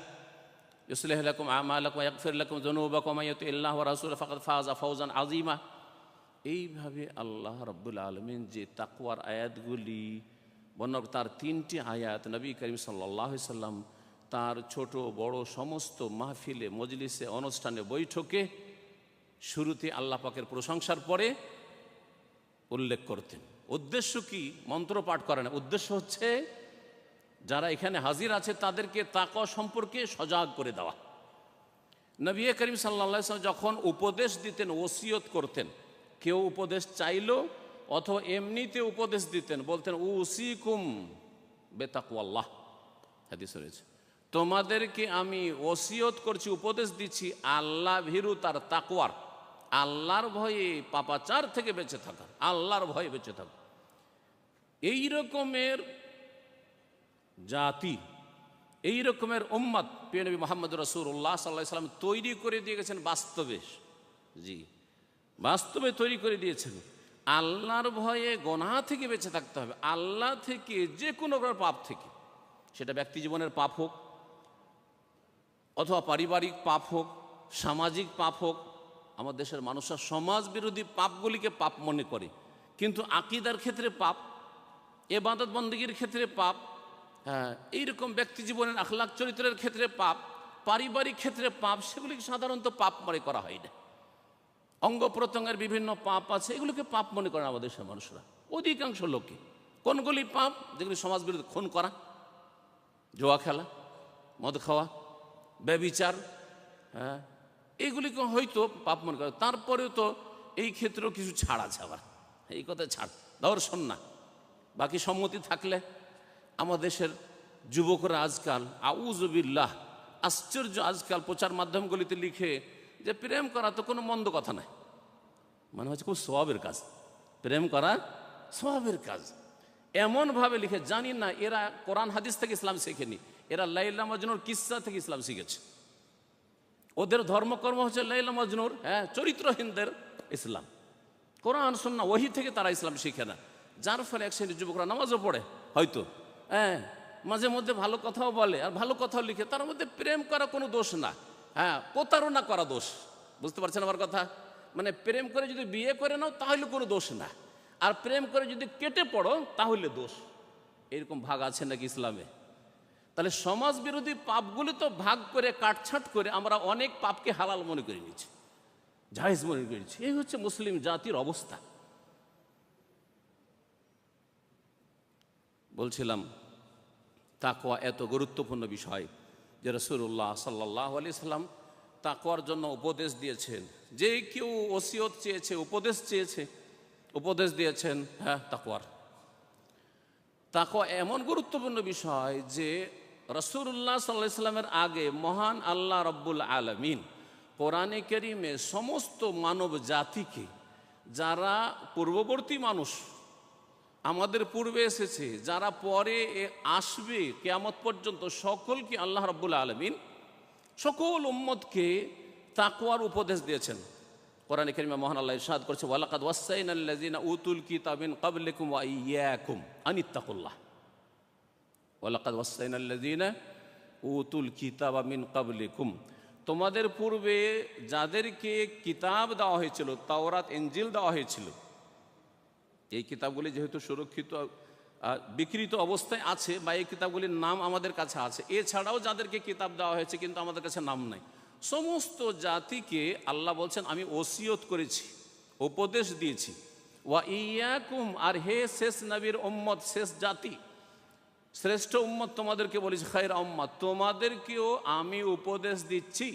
[SPEAKER 1] ইউসলিহ লাকুম আমালাকুম ওয়া ইয়াগফির লাকুম যুনুবাকুম ওয়া মান ইউতি'ল্লাহ ওয়া রাসূলাহু ফাকাদ ফাযা ফাওজান আযীমা। এইভাবে আল্লাহ রাব্বুল আলামিন যে তাকওয়ার আয়াতগুলি বর্ণনা, তার 3টি আয়াত নবী করিম সাল্লাল্লাহু আলাইহি সাল্লাম তার ছোট বড় সমস্ত মাহফিলে, মজলিসে, অনুষ্ঠানে, বৈঠকে শুরুতে আল্লাহ পাকের প্রশংসার পরে উল্লেখ করতেন। উদ্দেশ্য কি? মন্ত্র পাঠ করে না, উদ্দেশ্য হচ্ছে যারা এখানে হাজির আছে তাদেরকে তাকওয়া সম্পর্কে সজাগ করে দেওয়া। নবী করিম সাল্লাল্লাহু আলাইহি সাল্লাম যখন উপদেশ দিতেন, ওসিয়ত করতেন, কেউ উপদেশ চাইলো অথবা এমনিতে উপদেশ দিতেন, বলতেন উসিকুম বেতাকওয়াল্লাহ, হাদিস রয়েছে, তোমাদেরকে আমি ওসিয়ত করছি, উপদেশ দিচ্ছি আল্লাহ ভীরু, তার তাকওয়ার, আল্লাহর ভয়ে, পাপাচার থেকে বেঁচে থাকা, আল্লাহর ভয়ে বেঁচে থাকা। এই রকমের জাতি, এই রকমের উম্মত প্রিয় নবী মুহাম্মদ রাসূলুল্লাহ সাল্লাল্লাহু আলাইহি ওয়াসাল্লাম তৈরি করে দিয়ে গেছেন বাস্তবে। জি, বাস্তবে তৈরি করে দিয়েছেন। আল্লাহর ভয়ে গোনাহ থেকে বেঁচে থাকতে হবে, আল্লাহ থেকে যে কোনো পাপ থেকে, সেটা ব্যক্তি জীবনের পাপ হোক অথবা পারিবারিক পাপ হোক, সামাজিক পাপ হোক। আমাদের দেশের মানুষরা সমাজ বিরোধী পাপগুলিকে পাপ মনে করে, কিন্তু আকীদার ক্ষেত্রে পাপ, ইবাদত বন্দেগীর ক্ষেত্রে পাপ, হ্যাঁ এইরকম ব্যক্তি জীবনের আখলাক চরিত্রের ক্ষেত্রে পাপ, পারিবারিক ক্ষেত্রে পাপ, সেগুলিকে সাধারণত পাপ মনে করা হয় না। অঙ্গ প্রত্যঙ্গের বিভিন্ন পাপ আছে, এগুলোকে পাপ মনে করেন আমাদের দেশের মানুষরা অধিকাংশ লোকে। কোনগুলি পাপ? যেগুলি সমাজ বিরোধী, খুন করা, জুয়া খেলা, মদ খাওয়া, ব্যভিচার, হ্যাঁ এইগুলিকে হয়তো পাপ মনে করে। তারপরেও তো এই ক্ষেত্রেও কিছু ছাড় আছে আবার, এই কথা ছাড়, দর্শন না, বাকি সম্মতি থাকলে। আমাদের দেশের যুবকরা আজকাল আউযুবিল্লাহ, আশ্চর্য, আজকাল প্রচার মাধ্যমগুলিতে লিখে যে প্রেম করা তো কোনো মন্দ কথা নয়, মানে হচ্ছে খুব সওয়াবের কাজ, প্রেম করা সওয়াবের কাজ, এমনভাবে লিখে। জানি না এরা কোরআন হাদিস থেকে ইসলাম শেখেনি, এরা লাইলা মজনুর কিসসা থেকে ইসলাম শিখেছে। ওদের ধর্মকর্ম হচ্ছে লাইলা মজনুর, হ্যাঁ চরিত্রহীনদের ইসলাম। কোরআন সুন্নাহ ওহী থেকে তারা ইসলাম শিখে না, যার ফলে এক শ্রেণীর যুবকরা নামাজও পড়ে হয়তো, হ্যাঁ মাঝে মধ্যে ভালো কথাও বলে আর ভালো কথাও লিখে, তার মধ্যে প্রেম করা কোনো দোষ না, হ্যাঁ প্রতারণা করা দোষ। বুঝতে পারছেন আমার কথা? মানে প্রেম করে যদি বিয়ে করে নাও তাহলে কোনো দোষ না, আর প্রেম করে যদি কেটে পড়ো তাহলে দোষ। এরকম ভাগ আছে নাকি ইসলামে? তাহলে সমাজ বিরোধী পাপগুলি তো ভাগ করে কাটছাঁট করে আমরা অনেক পাপকে হালাল মনে করে নিয়েছি, জায়েজ মনে করে নিয়েছি। এই হচ্ছে মুসলিম জাতির অবস্থা। বলছিলাম তাকওয়া এত গুরুত্বপূর্ণ বিষয় যে রাসূলুল্লাহ সাল্লাল্লাহু আলাইহি সাল্লাম তাকওয়ার জন্য উপদেশ দিয়েছেন। যে কেউ ওসিয়ত চেয়েছে, উপদেশ চেয়েছে, উপদেশ দিয়েছেন হ্যাঁ তাকওয়ার। তাকওয়া এমন গুরুত্বপূর্ণ বিষয় যে রাসূলুল্লাহ সাল্লাল্লাহু আলাইহি সাল্লামের আগে মহান আল্লাহ রব্বুল আলামিন কোরআনে কারীমে সমস্ত মানব জাতিকে, যারা পূর্ববর্তী মানুষ আমাদের পূর্বে এসেছে, যারা পরে আসবে কিয়ামত পর্যন্ত, সকলকে আল্লাহ রাব্বুল আলামিন সকল উম্মতকে তাকওয়ার উপদেশ দিয়েছেন। কোরআনে কারীমে মহান আল্লাহ ইরশাদ করেছে, ওয়ালাকাদ ওয়াসাইনাল্লাযিনা উতুল কিতাবা মিন ক্বাবলিকুম ওয়া ইয়্যাকুম আনিত্তাকুল্লাহ। ওয়ালাকাদ ওয়াসাইনাল্লাযিনা উতুল কিতাবা মিন ক্বাবলিকুম, তোমাদের পূর্বে যাদেরকে কিতাব দেওয়া হয়েছিল, তাওরাত ইনজিল দেওয়া হয়েছিল, এই কিতাবগুলি যেহেতু সুরক্ষিত বিকৃত অবস্থায় আছে বা এই কিতাবগুলির নাম আমাদের কাছে আছে, এছাড়াও যাদেরকে কিতাব দেওয়া হয়েছে কিন্তু আমাদের কাছে নাম নাই, সমস্ত জাতিকে আল্লাহ বলছেন আমি ওসিয়ত করেছি, উপদেশ দিয়েছি। ওয়া ইয়াকুম, আর হে শেষ নবীর উম্মত, শেষ জাতি, শ্রেষ্ঠ উম্মত তোমাদেরকে বলেছি, খায়রা উম্মত, তোমাদেরকেও আমি উপদেশ দিচ্ছি।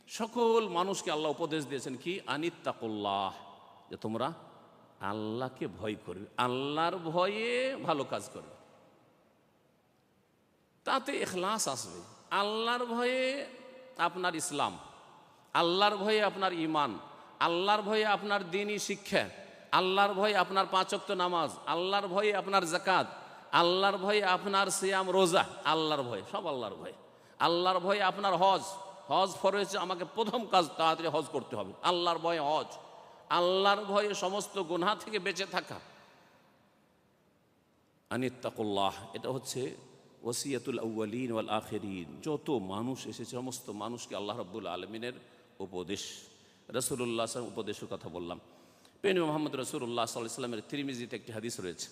[SPEAKER 1] সকল মানুষকে আল্লাহ উপদেশ দিয়েছেন কি? আনিত্তাকুল্লাহ, যে তোমরা আল্লাহকে ভয় করবে, আল্লাহর ভয়ে ভালো কাজ করবে, তাতে ইখলাস আসবে। আল্লাহর ভয়ে আপনার ইসলাম, আল্লাহর ভয়ে আপনার ঈমান, আল্লাহর ভয়ে আপনার দ্বীনি শিক্ষা, আল্লাহর ভয়ে আপনার 5 ওয়াক্ত নামাজ, আল্লাহর ভয়ে আপনার যাকাত, আল্লাহর ভয়ে আপনার সিয়াম রোজা, আল্লাহর ভয়ে, সব আল্লাহর ভয়ে। আল্লাহর ভয়ে আপনার হজ, হজ ফরজ, আমাকে প্রথম কাজ তাড়াতাড়ি হজ করতে হবে, আল্লাহর ভয়ে হজ। আল্লাহর ভয়ে সমস্ত গুনাহ থেকে বেঁচে থাকা, আনিত্তাকুল্লাহ। এটা হচ্ছে ওসিয়াতুল আউয়ালিন ওয়াল আখিরিন, যত মানুষ এসেছে সমস্ত মানুষকে আল্লাহ রাব্বুল আলামিনের উপদেশ। রাসূলুল্লাহ সাল্লাল্লাহু আলাইহি ওয়াসাল্লাম উপদেশের কথা বললাম। প্রিয় নবী মুহাম্মদ রাসূলুল্লাহ সাল্লাল্লাহু আলাইহি ওয়াসাল্লামের তিরমিজিতে একটি হাদিস রয়েছে,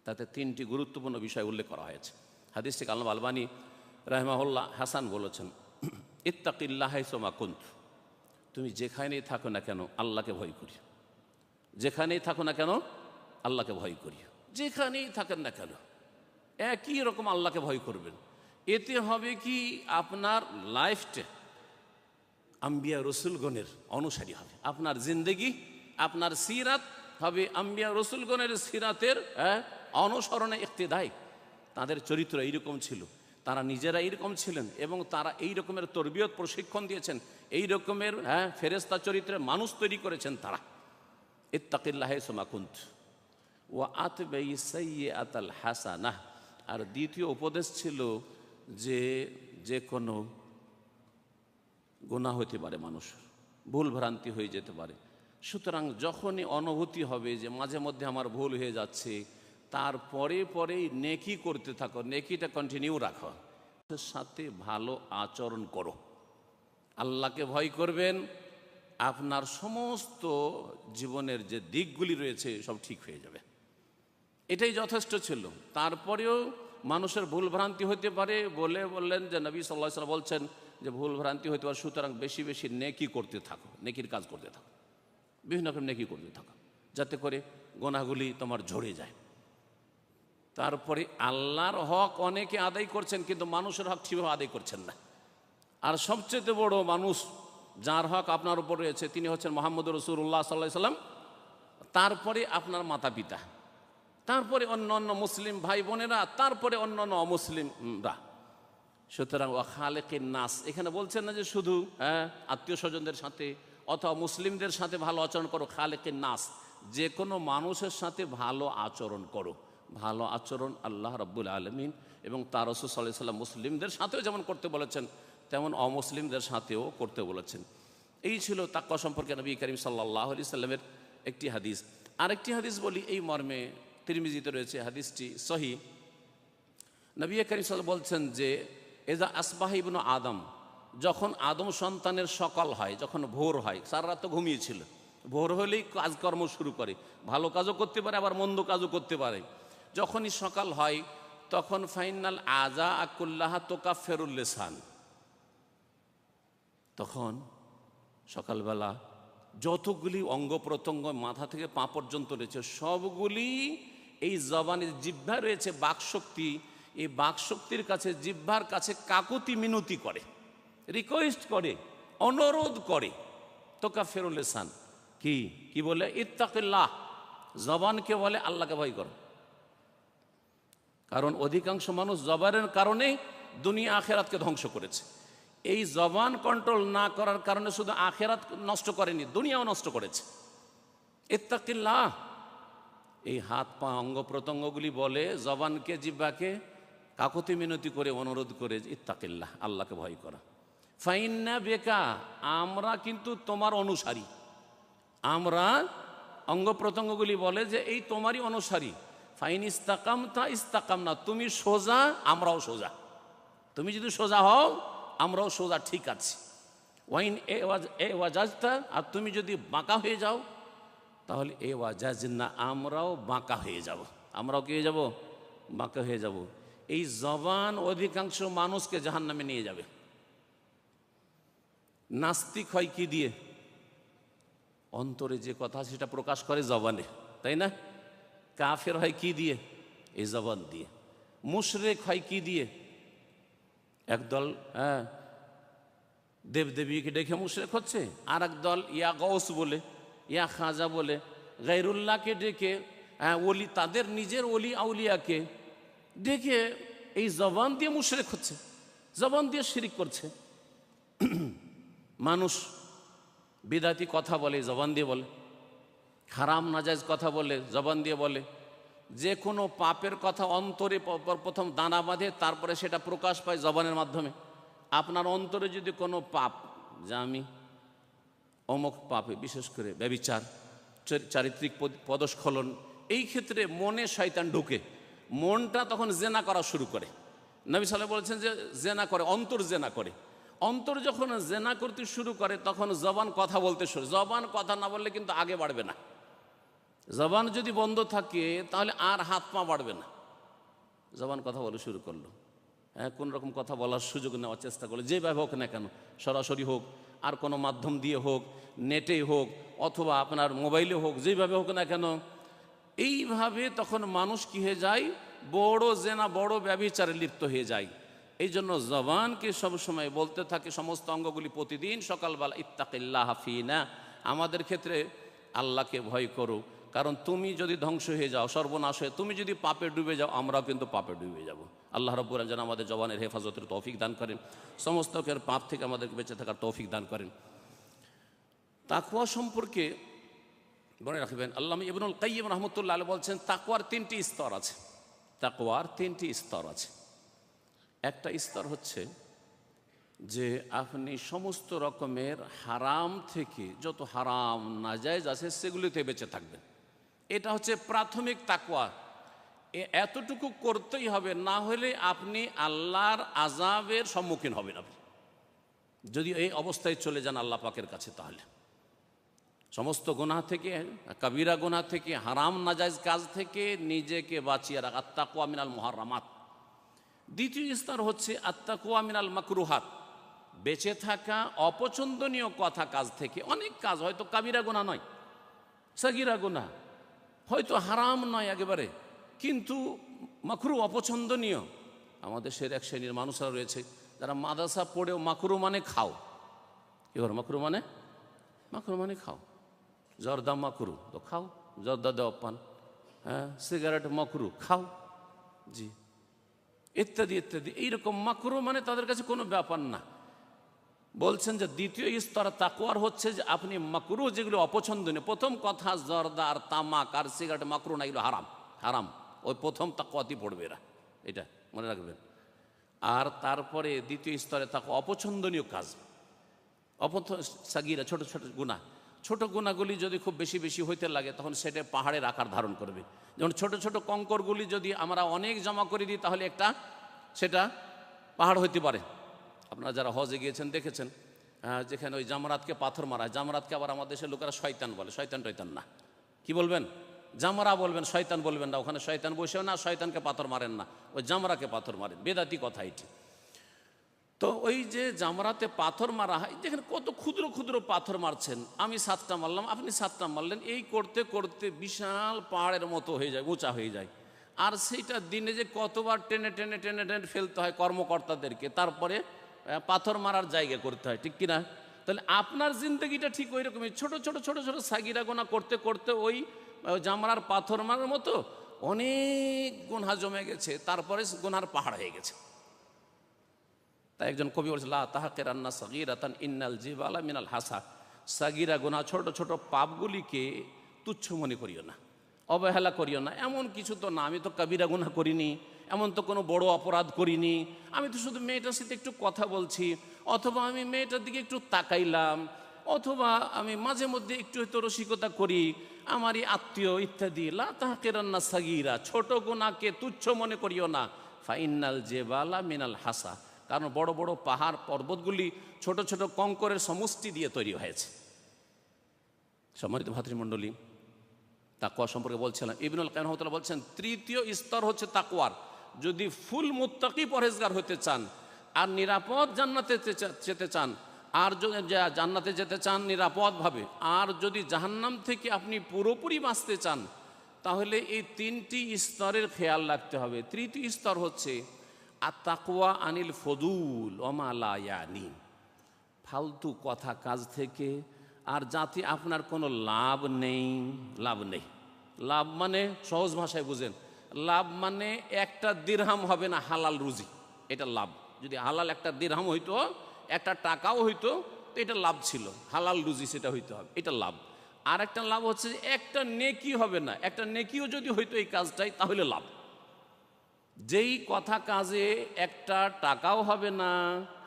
[SPEAKER 1] তাতে 3টি গুরুত্বপূর্ণ বিষয় উল্লেখ করা হয়েছে। হাদিসটি আল্লামা আলবানী রাহিমাহুল্লাহ হাসান বলেছেন, ইত্তাকিল্লাহ হাইসুমা কুন্ত, তুমি যেখানেই থাকো না কেন আল্লাহকে ভয় করি, যেখানেই থাকো না কেন আল্লাহকে ভয় করি, যেখানেই থাকেন না কেন একই রকম আল্লাহকে ভয় করবেন। এতে হবে কি, আপনার লাইফটা আম্বিয়া রসুলগণের অনুসারী হবে, আপনার জিন্দেগি, আপনার সিরাত হবে আম্বিয়া রসুলগণের সিরাতের অনুসরণে ইক্তেদায়। তাদের চরিত্র এইরকম ছিল, তারা নিজেরা এইরকম ছিলেন এবং তারা এই রকমের তরবিয়ত প্রশিক্ষণ দিয়েছেন, এই রকমের ফেরেশতা চরিত্রের মানুষ তৈরি করেছেন তারা। ইত্তাকিল্লাহ হাইসুমা কুন্ত ওয়া আতবাই সাইয়্যাতাল হাসানাহ। আর দ্বিতীয় উপদেশ ছিল যে যে কোনো গুনাহ হতে পারে, মানুষ ভুল ভ্রান্তি হয়ে যেতে পারে। সুতরাং যখনই অনুভূতি হবে যে মাঝে মধ্যে আমার ভুল হয়ে যাচ্ছে, তারপরে পরেই নেকি করতে থাকো, নেকিটা কন্টিনিউ রাখো, সাথে ভালো আচরণ করো, আল্লাহকে ভয় করবেন, আপনার সমস্ত জীবনের যে দিকগুলি রয়েছে সব ঠিক হয়ে যাবে। এটাই যথেষ্ট ছিল। তারপরেও মানুষের ভুল ভ্রান্তি হতে পারে বলে বললেন যে নবী সাল্লাল্লাহু আলাইহি ওয়াসাল্লাম বলছেন যে ভুল ভ্রান্তি হতে পারে, সুতরাং বেশি বেশি নেকি করতে থাকো, নেকির কাজ করতে থাকো, বিভিন্ন রকম নেকি করতে থাকো, যাতে করে গোনাগুলি তোমার ঝরে যায়। তারপরে আল্লাহর হক অনেকে আদায় করছেন, কিন্তু মানুষের হক ঠিকভাবে আদায় করছেন না। আর সবচেয়ে বড় মানুষ যার হক আপনার উপর রয়েছে তিনি হচ্ছেন মুহাম্মদুর রাসূলুল্লাহ সাল্লাল্লাহু আলাইহি ওয়াসাল্লাম, তারপরে আপনার মাতা পিতা, তারপরে অন্য অন্য মুসলিম ভাই বোনেরা, তারপরে অন্য অন্য অমুসলিমরা। সুতরাং ওয়া খালিকিন নাস, এখানে বলছেন না যে শুধু আত্মীয় স্বজনদের সাথে অথবা মুসলিমদের সাথে ভালো আচরণ করো, খালিকিন নাস, যে কোনো মানুষের সাথে ভালো আচরণ করো। ভালো আচরণ আল্লাহ রাব্বুল আলামিন এবং তার রাসূল সাল্লাল্লাহু আলাইহি ওয়াসাল্লাম মুসলিমদের সাথেও যেমন করতে বলেছেন, তেমন অমুসলিমদের সাথেও করতে বলেছেন। এই ছিল তাকওয়া সম্পর্কে নবী করিম সাল্লাল্লাহু আলাইহি সাল্লামের একটি হাদিস। আরেকটি হাদিস বলি এই মর্মে, তিরমিজিতে রয়েছে, হাদিসটি সহিহ। নবী করিম সাল্লাল্লাহু বলছেন যে এজা আসবাহা ইবনু আদম, যখন আদম সন্তানের সকাল হয়, যখন ভোর হয়, সারা রাত তো ঘুমিয়েছিল, ভোর হলেই কাজকর্ম শুরু করে, ভালো কাজও করতে পারে আবার মন্দ কাজও করতে পারে। যখনই সকাল হয় তখন ফাইনাল আজা আকুল্লাহা তোকাফেরুল লিসান, তখন সকালবেলা যতগুলি অঙ্গ প্রত্যঙ্গ মাথা থেকে পা পর্যন্ত রয়েছে সবগুলি এই জবানের জিহ্বা রয়েছে বাকশক্তি, এই বাকশক্তির কাছে, জিহ্বার কাছে কাকুতি মিনতি করে, রিকোয়েস্ট করে, অনুরোধ করে। তোকাফেরুল লিসান কি কি বলে? ইত্তাকিল্লাহ, জবানকে বলে আল্লাহকে ভয় করো। কারণ অধিকাংশ মানুষ জবানের কারণে দুনিয়া আখেরাতকে ধ্বংস করেছে। এই জবান কন্ট্রোল না করার কারণে শুধু আখেরাত নষ্ট করেনি, দুনিয়াও নষ্ট করেছে। ইত্তাকিল্লাহ, এই হাত পা অঙ্গ প্রত্যঙ্গগুলি বলে জবানকে, জিহ্বাকে কাকুতি মিনতি করে, অনুরোধ করে ইত্তাকিল্লাহ, আল্লাহকে ভয় করা। ফাইন্না বেকা, আমরা কিন্তু তোমার অনুসারী, আমরা অঙ্গ প্রত্যঙ্গগুলি বলে যে এই তোমারই অনুসারী। ফাইন ইস্তাকামতা ইস্তাকামনা, তুমি সোজা আমরাও সোজা, তুমি যদি সোজা হও আমরাও সোজা, ঠিক আছে। ওয়াইন এ ওয়াজাজতা, আর তুমি যদি বাঁকা হয়ে যাও তাহলে এ ওয়াজাজনা, আমরাও বাঁকা হয়ে যাব, আমরাও কি হয়ে যাব? বাঁকা হয়ে যাব। এই জবান অধিকাংশ মানুষকে জাহান্নামে নিয়ে যাবে। নাস্তিক হয় কি দিয়ে? অন্তরে যে কথা সেটা প্রকাশ করে জবানে, তাই না? কাফের হয় কি দিয়ে? এই জবান দিয়ে। মুশরিক হয় কি দিয়ে? একদল দেবদেবীকে ডেকে মুশরিক হচ্ছে, আর একদল ইয়া গৌস বলে, ইয়া খাজা বলে, গায়রুল্লাহকে ডেকে, ওলি, তাদের নিজের ওলি আউলিয়াকে ডেকে এই জবান দিয়ে মুশরিক হচ্ছে, জবান দিয়ে শিরিক করছে। মানুষ বিদাতি কথা বলে, জবান দিয়ে বলে, হারাম নাজায়েজ কথা বলে, জবান দিয়ে বলে। যে কোনো পাপের কথা অন্তরে প্রথম দানা বাঁধে, তারপরে সেটা প্রকাশ পায় জবানের মাধ্যমে। আপনার অন্তরে যদি কোনো পাপ, যা আমি অমুক পাপে, বিশেষ করে ব্যভিচার, চারিত্রিক পদস্খলন, এই ক্ষেত্রে মনে শয়তান ঢুকে, মনটা তখন জেনা করা শুরু করে। নবী সাল্লাল্লাহু বলেছেন যে জেনা করে, অন্তর জেনা করে। অন্তর যখন জেনা করতে শুরু করে তখন জবান কথা বলতে শুরু। জবান কথা না বললে কিন্তু আগে বাড়বে না। জবান যদি বন্ধ থাকে তাহলে আর হাত পা বাড়বে না। জবান কথা বলে শুরু করলো, কোন রকম কথা বলার সুযোগ নেওয়ার চেষ্টা করলো, যেভাবে হোক না কেন, সরাসরি হোক আর কোনো মাধ্যম দিয়ে হোক, নেটে হোক অথবা আপনার মোবাইলে হোক, যেভাবে হোক না কেন, এইভাবে তখন মানুষ কি হয়ে যায়? বড় জেনা, বড় ব্যভিচারে লিপ্ত হয়ে যায়। এই জন্য জবানকে সবসময় বলতে থাকে, সমস্ত অঙ্গগুলি প্রতিদিন সকালবেলা ইত্তাকিল্লাহ ফিনা, আমাদের ক্ষেত্রে আল্লাহকে ভয় করো, কারণ তুমি যদি ধ্বংস হয়ে যাও, সর্বনাশ হয়ে তুমি যদি পাপে ডুবে যাও, আমরাও কিন্তু পাপে ডুবে যাব। আল্লাহ রাব্বুল আলামিন যেন আমাদের জবানের হেফাজতের তৌফিক দান করেন, সমস্ত পাপ থেকে আমাদেরকে বেঁচে থাকার তৌফিক দান করেন। তাকওয়া সম্পর্কে মনে রাখবেন, আল্লামা ইবনুল কাইয়্যিম রাহমাতুল্লাহ আলাইহি বলছেন তাকওয়ার তিনটি স্তর আছে। তাকওয়ার তিনটি স্তর আছে। একটা স্তর হচ্ছে যে আপনি সমস্ত রকমের হারাম থেকে, যত হারাম নাজায়েজ আছে সেগুলিতে বেঁচে থাকবেন। এটা হচ্ছে প্রাথমিক তাকওয়া। এতটুকু করতেই হবে, না হলে আপনি আল্লাহর আযাবের সম্মুখীন হবেন আপনি যদি এই অবস্থায় চলে যান আল্লাহ পাকের কাছে। তাহলে সমস্ত গুনাহ থেকে, কবিরা গুনাহ থেকে, হারাম নাজায়েজ কাজ থেকে নিজেকে বাঁচিয়ে রাখা, আত্তাকওয়া মিনাল মুহাররামাত। দ্বিতীয় স্তর হচ্ছে আত্তাকওয়া মিনাল মাকরুহাত, বেঁচে থাকা অপছন্দনীয় কথা কাজ থেকে। অনেক কাজ হয়তো কাবিরা গুনাহ নয়, সাগীরা গুনাহ, হয়তো হারাম নয় একেবারে, কিন্তু মাকরু, অপছন্দনীয়। আমাদের সে এক শ্রেণীর মানুষরা রয়েছে যারা মাদ্রাসা পড়েও মাকরু মানে খাও। এবার মাকরু মানে খাও, জর্দা মাকরু তো খাও, জর্দা দেওয়া পান, হ্যাঁ, সিগারেট মাকরু খাও, জি, ইত্যাদি ইত্যাদি। এইরকম মাকরু মানে তাদের কাছে কোনো ব্যাপার না। বলছেন যে দ্বিতীয় স্তর তাকওয়ার হচ্ছে যে আপনি মাকরু, যেগুলো অপছন্দনীয়, প্রথম কথা জর্দা আর তামাক আর সিগারেট মাকরু না, এগুলো হারাম, হারাম। ওই প্রথম তাকওয়াতেই পড়বে এরা, এটা মনে রাখবেন। আর তারপরে দ্বিতীয় স্তরে তাকওয়া অপছন্দনীয় কাজ, সাগীরা, ছোট ছোট গুনাহ। ছোট গুনাহগুলি যদি খুব বেশি বেশি হইতে লাগে তখন সেটা পাহাড়ের আকার ধারণ করবে। যেমন ছোট ছোট কঙ্করগুলি যদি আমরা অনেক জমা করে দিই তাহলে সেটা পাহাড় হইতে পারে। আপনারা যারা হজে গিয়েছেন দেখেছেন, যেখানে ওই জামরাতকে পাথর মারা হয়, জামরাতকে আবার আমাদের দেশের লোকেরা শয়তান বলে। শয়তান টয়তান না, কি বলবেন? জামরা বলবেন, শয়তান বলবেন না। ওখানে শয়তান বসেও না, শয়তানকে পাথর মারেন না, ওই জামরাকে পাথর মারেন। বেদাতি কথা এটি। তো ওই যে জামরাতে পাথর মারা হয়, যেখানে কত ক্ষুদ্র ক্ষুদ্র পাথর মারছেন, আমি 7টা মারলাম, আপনি 7টা মারলেন, এই করতে করতে বিশাল পাহাড়ের মতো হয়ে যায়, উঁচা হয়ে যায়। আর সেইটা দিনে যে কতবার টেনে টেনে টেনে টেনে ফেলতে হয় কর্মকর্তাদেরকে, তারপরে পাথর মারার জায়গা করতে হয়, ঠিক কিনা? তাহলে আপনার জিন্দগিটা ঠিক ওই রকমই, ছোট ছোট ছোট ছোট সাগীরা গুনাহ করতে করতে ওই জামরার পাথর মারার মতো অনেক গুনাহ জমে গেছে, তারপরে গুনার পাহাড় হয়ে গেছে। তাই একজন কবি বলছে, লা তাহকিরান্না সাগীরাতান ইন্নাল জিবালা মিনাল হাসা। সাগীরা গুনাহ, ছোট ছোট পাপগুলিকে তুচ্ছ মনে করিও না, অবহেলা করিও না। এমন কিছু তো না, আমি তো কবিরা গুনাহ করিনি, এমন তো কোনো বড় অপরাধ করিনি, আমি তো শুধু মেয়েটার সাথে একটু কথা বলছি, অথবা আমি মেয়েটার দিকে একটু তাকাইলাম, অথবা আমি মাঝে মধ্যে একটু হয়তো রসিকতা করি, আমারই আত্মীয় ইত্যাদি। লা তাহকিরান্না সাগীরা, ছোট গুনাহকে তুচ্ছ মনে করিও না। ফাইন্নাল জিবালা মিনাল হাসা, কারণ বড় বড় পাহাড় পর্বতগুলি ছোট ছোট কঙ্করের সমষ্টি দিয়ে তৈরি হয়েছে। সম্মানিত ভাতৃমণ্ডলী, তাকওয়া সম্পর্কে বলছিলাম। ইবনুল কাইয়িম রাহিমাহুল্লাহ বলছেন তৃতীয় স্তর হচ্ছে তাকওয়ার। যদি ফুল মুত্তাকি পরহেজগার হতে চান আর নিরাপদ জান্নাতে যেতে চান, আর যদি জান্নাতে যেতে চান নিরাপদভাবে, আর যদি জাহান্নাম থেকে আপনি পুরোপুরি বাঁচতে চান, তাহলে এই 3টি স্তরের খেয়াল রাখতে হবে। তৃতীয় স্তর হচ্ছে আত-তাকওয়া আনিল ফদুল ওমা লা ইয়ানি, ফালতু কথা কাজ থেকে, আর যাতে আপনার কোনো লাভ নেই। লাভ মানে সহজ ভাষায় বুঝেন, লাভ মানে একটা দিরহাম হবে না, হালাল রুজি, এটা লাভ। যদি হালাল একটা দিরহাম হইতো, একটা টাকাও হইতো, তো এটা লাভ ছিল, হালাল রুজি সেটা হইতে হবে, এটা লাভ। আর একটা লাভ হচ্ছে যে একটা নেকি হবে না, একটা নেকিও যদি হইতো এই কাজটাই, তাহলে লাভ। যেই কথা কাজে একটা টাকাও হবে না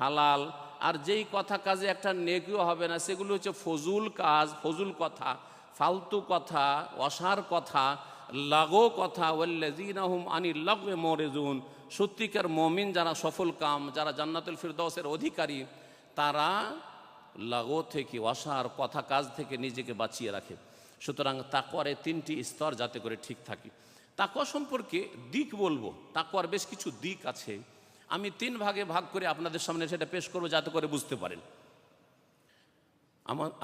[SPEAKER 1] হালাল, আর যেই কথা কাজে একটা নেকিও হবে না, সেগুলো হচ্ছে ফজুল কাজ, ফজুল কথা, ফালতু কথা, অসার কথা, লাগো কথা। ওয়াল্লাযীনা হুম আনিল লাগওয়ি মুরিজুন, সত্যিকার মুমিন যারা, সফল কাম যারা, জান্নাতুল ফিরদাউসের অধিকারী, তারা লাগো থেকে, অসার কথা কাজ থেকে নিজেকে বাঁচিয়ে রাখে। সুতরাং তাকওয়ার এই 3টি স্তর যাতে করে ঠিক থাকে। তাকওয়া সম্পর্কে দিক বলবো, তাকওয়ার বেশ কিছু দিক আছে, আমি 3 ভাগে ভাগ করে আপনাদের সামনে সেটা পেশ করবো যাতে করে বুঝতে পারেন।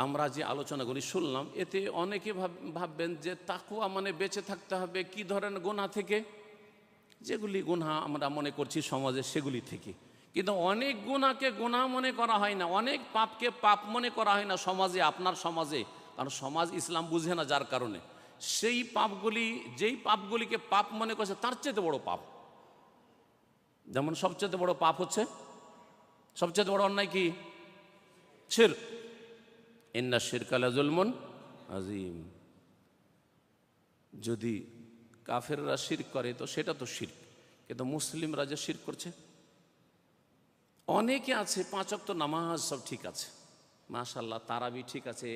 [SPEAKER 1] আমরা যে আলোচনাগুলি শুনলাম, এতে অনেকে ভাববেন যে তাকওয়া মানে বেঁচে থাকতে হবে কি ধরনের গুনাহ থেকে, যেগুলি গুনাহ আমরা মনে করছি সমাজে সেগুলি থেকে। কিন্তু অনেক গুনাহকে গুনাহ মনে করা হয় না, অনেক পাপকে পাপ মনে করা হয় না সমাজে, আপনার সমাজে, কারণ সমাজ ইসলাম বুঝে না, যার কারণে সেই পাপগুলি, যেই পাপগুলিকে পাপ মনে করছে তার চেয়ে বড় পাপ। যেমন সবচেয়ে বড় পাপ হচ্ছে, সবচেয়ে বড় অন্যায় কি? শিরক। ইন্না শিরকা লাযুলমুন আযীম। যদি কাফেররা শিরক করে তো সেটা তো শিরক, কিন্তু মুসলিমরা যে শিরক করছে, অনেকে আছে 5 ওয়াক্ত নামাজ সব ঠিক আছে, মাশাআল্লাহ, তারাবি ঠিক আছে,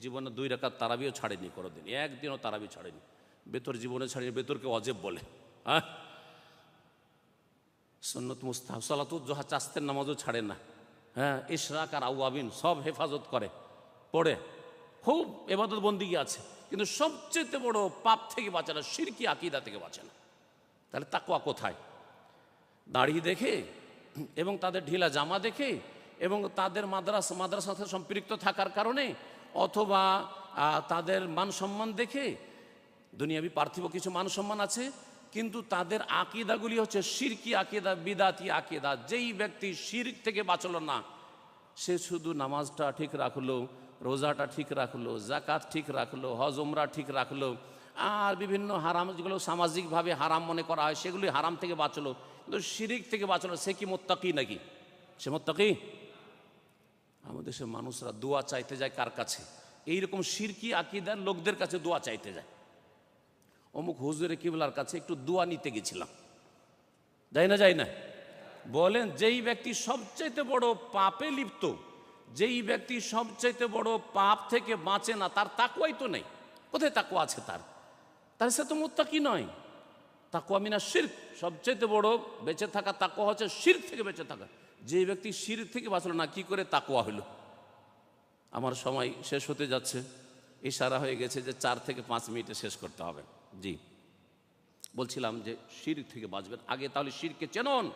[SPEAKER 1] জীবনে 2 রাকাত তারাবিও ছাড়েনি কোনোদিন, একদিনও তারাবি ছাড়েনি, বেতর জীবনে ছাড়েনি, বেতরকে অজেব বলে। হ্যাঁ, সুন্নত মুস্তাহাব সালাতুল জোহা চাস্তের নামাজও ছাড়ে না। হ্যাঁ, ইশরাক আর আওয়াবিন সব হেফাজত করে, পড়ে, খুব এবাদত বন্দিগি আছে, কিন্তু সবচেয়ে বড় পাপ থেকে বাঁচে না, শিরকি আকীদা থেকে বাঁচে না। তাহলে তাকওয়া কোথায়? দাড়ি দেখে এবং তাদের ঢিলা জামা দেখে এবং তাদের মাদ্রাসার সাথে সম্পৃক্ত থাকার কারণে, অথবা তাদের মান সম্মান দেখে, দুনিয়াবি পার্থিব কিছু মান সম্মান আছে, কিন্তু তাদের আকীদাগুলি হচ্ছে শিরকি আকীদা, বিদাতি আকীদা। যেই ব্যক্তি শিরক থেকে বাঁচল না, সে শুধু নামাজটা ঠিক রাখলো, রোজাটা ঠিক রাখলো, যাকাত ঠিক রাখলো, হজ উমরা ঠিক রাখলো, আর বিভিন্ন হারাম যেগুলো সামাজিকভাবে হারাম মনে করা হয় সেগুলি হারাম থেকে বাঁচলো, কিন্তু শিরিক থেকে বাঁচলো, সে কি মুত্তাকি নাকি? সে মুত্তাকি? আমাদের দেশের মানুষরা দোয়া চাইতে যায় কার কাছে? এইরকম শিরকি আকীদার লোকদের কাছে দোয়া চাইতে যায়। অমুক হুজুরে কিবলার কাছে একটু দোয়া নিতে গেছিলাম, যাই না? বলেন, যেই ব্যক্তি সবচাইতে বড় পাপে লিপ্ত, যেই ব্যক্তি সবচাইতে বড় পাপ থেকে বাঁচে না, তার তাকওয়াই তো নেই। কোথায় তাকওয়া আছে তার? তাহলে সে তো মুত্তাকি নয়। তাকওয়া মিনা শিরক, সবচাইতে বড় বেঁচে থাকা তাকওয়া হচ্ছে শিরক থেকে বেঁচে থাকা। যে ব্যক্তি শিরক থেকে বাঁচলো না, কি করে তাকওয়া হলো? আমার সময় শেষ হতে যাচ্ছে, ইশারা হয়ে গেছে যে 4 থেকে 5 মিনিটে শেষ করতে হবে। জি, বলছিলাম যে শিরক থেকে বাঁচবেন আগে, তাহলে শিরকে চেনন।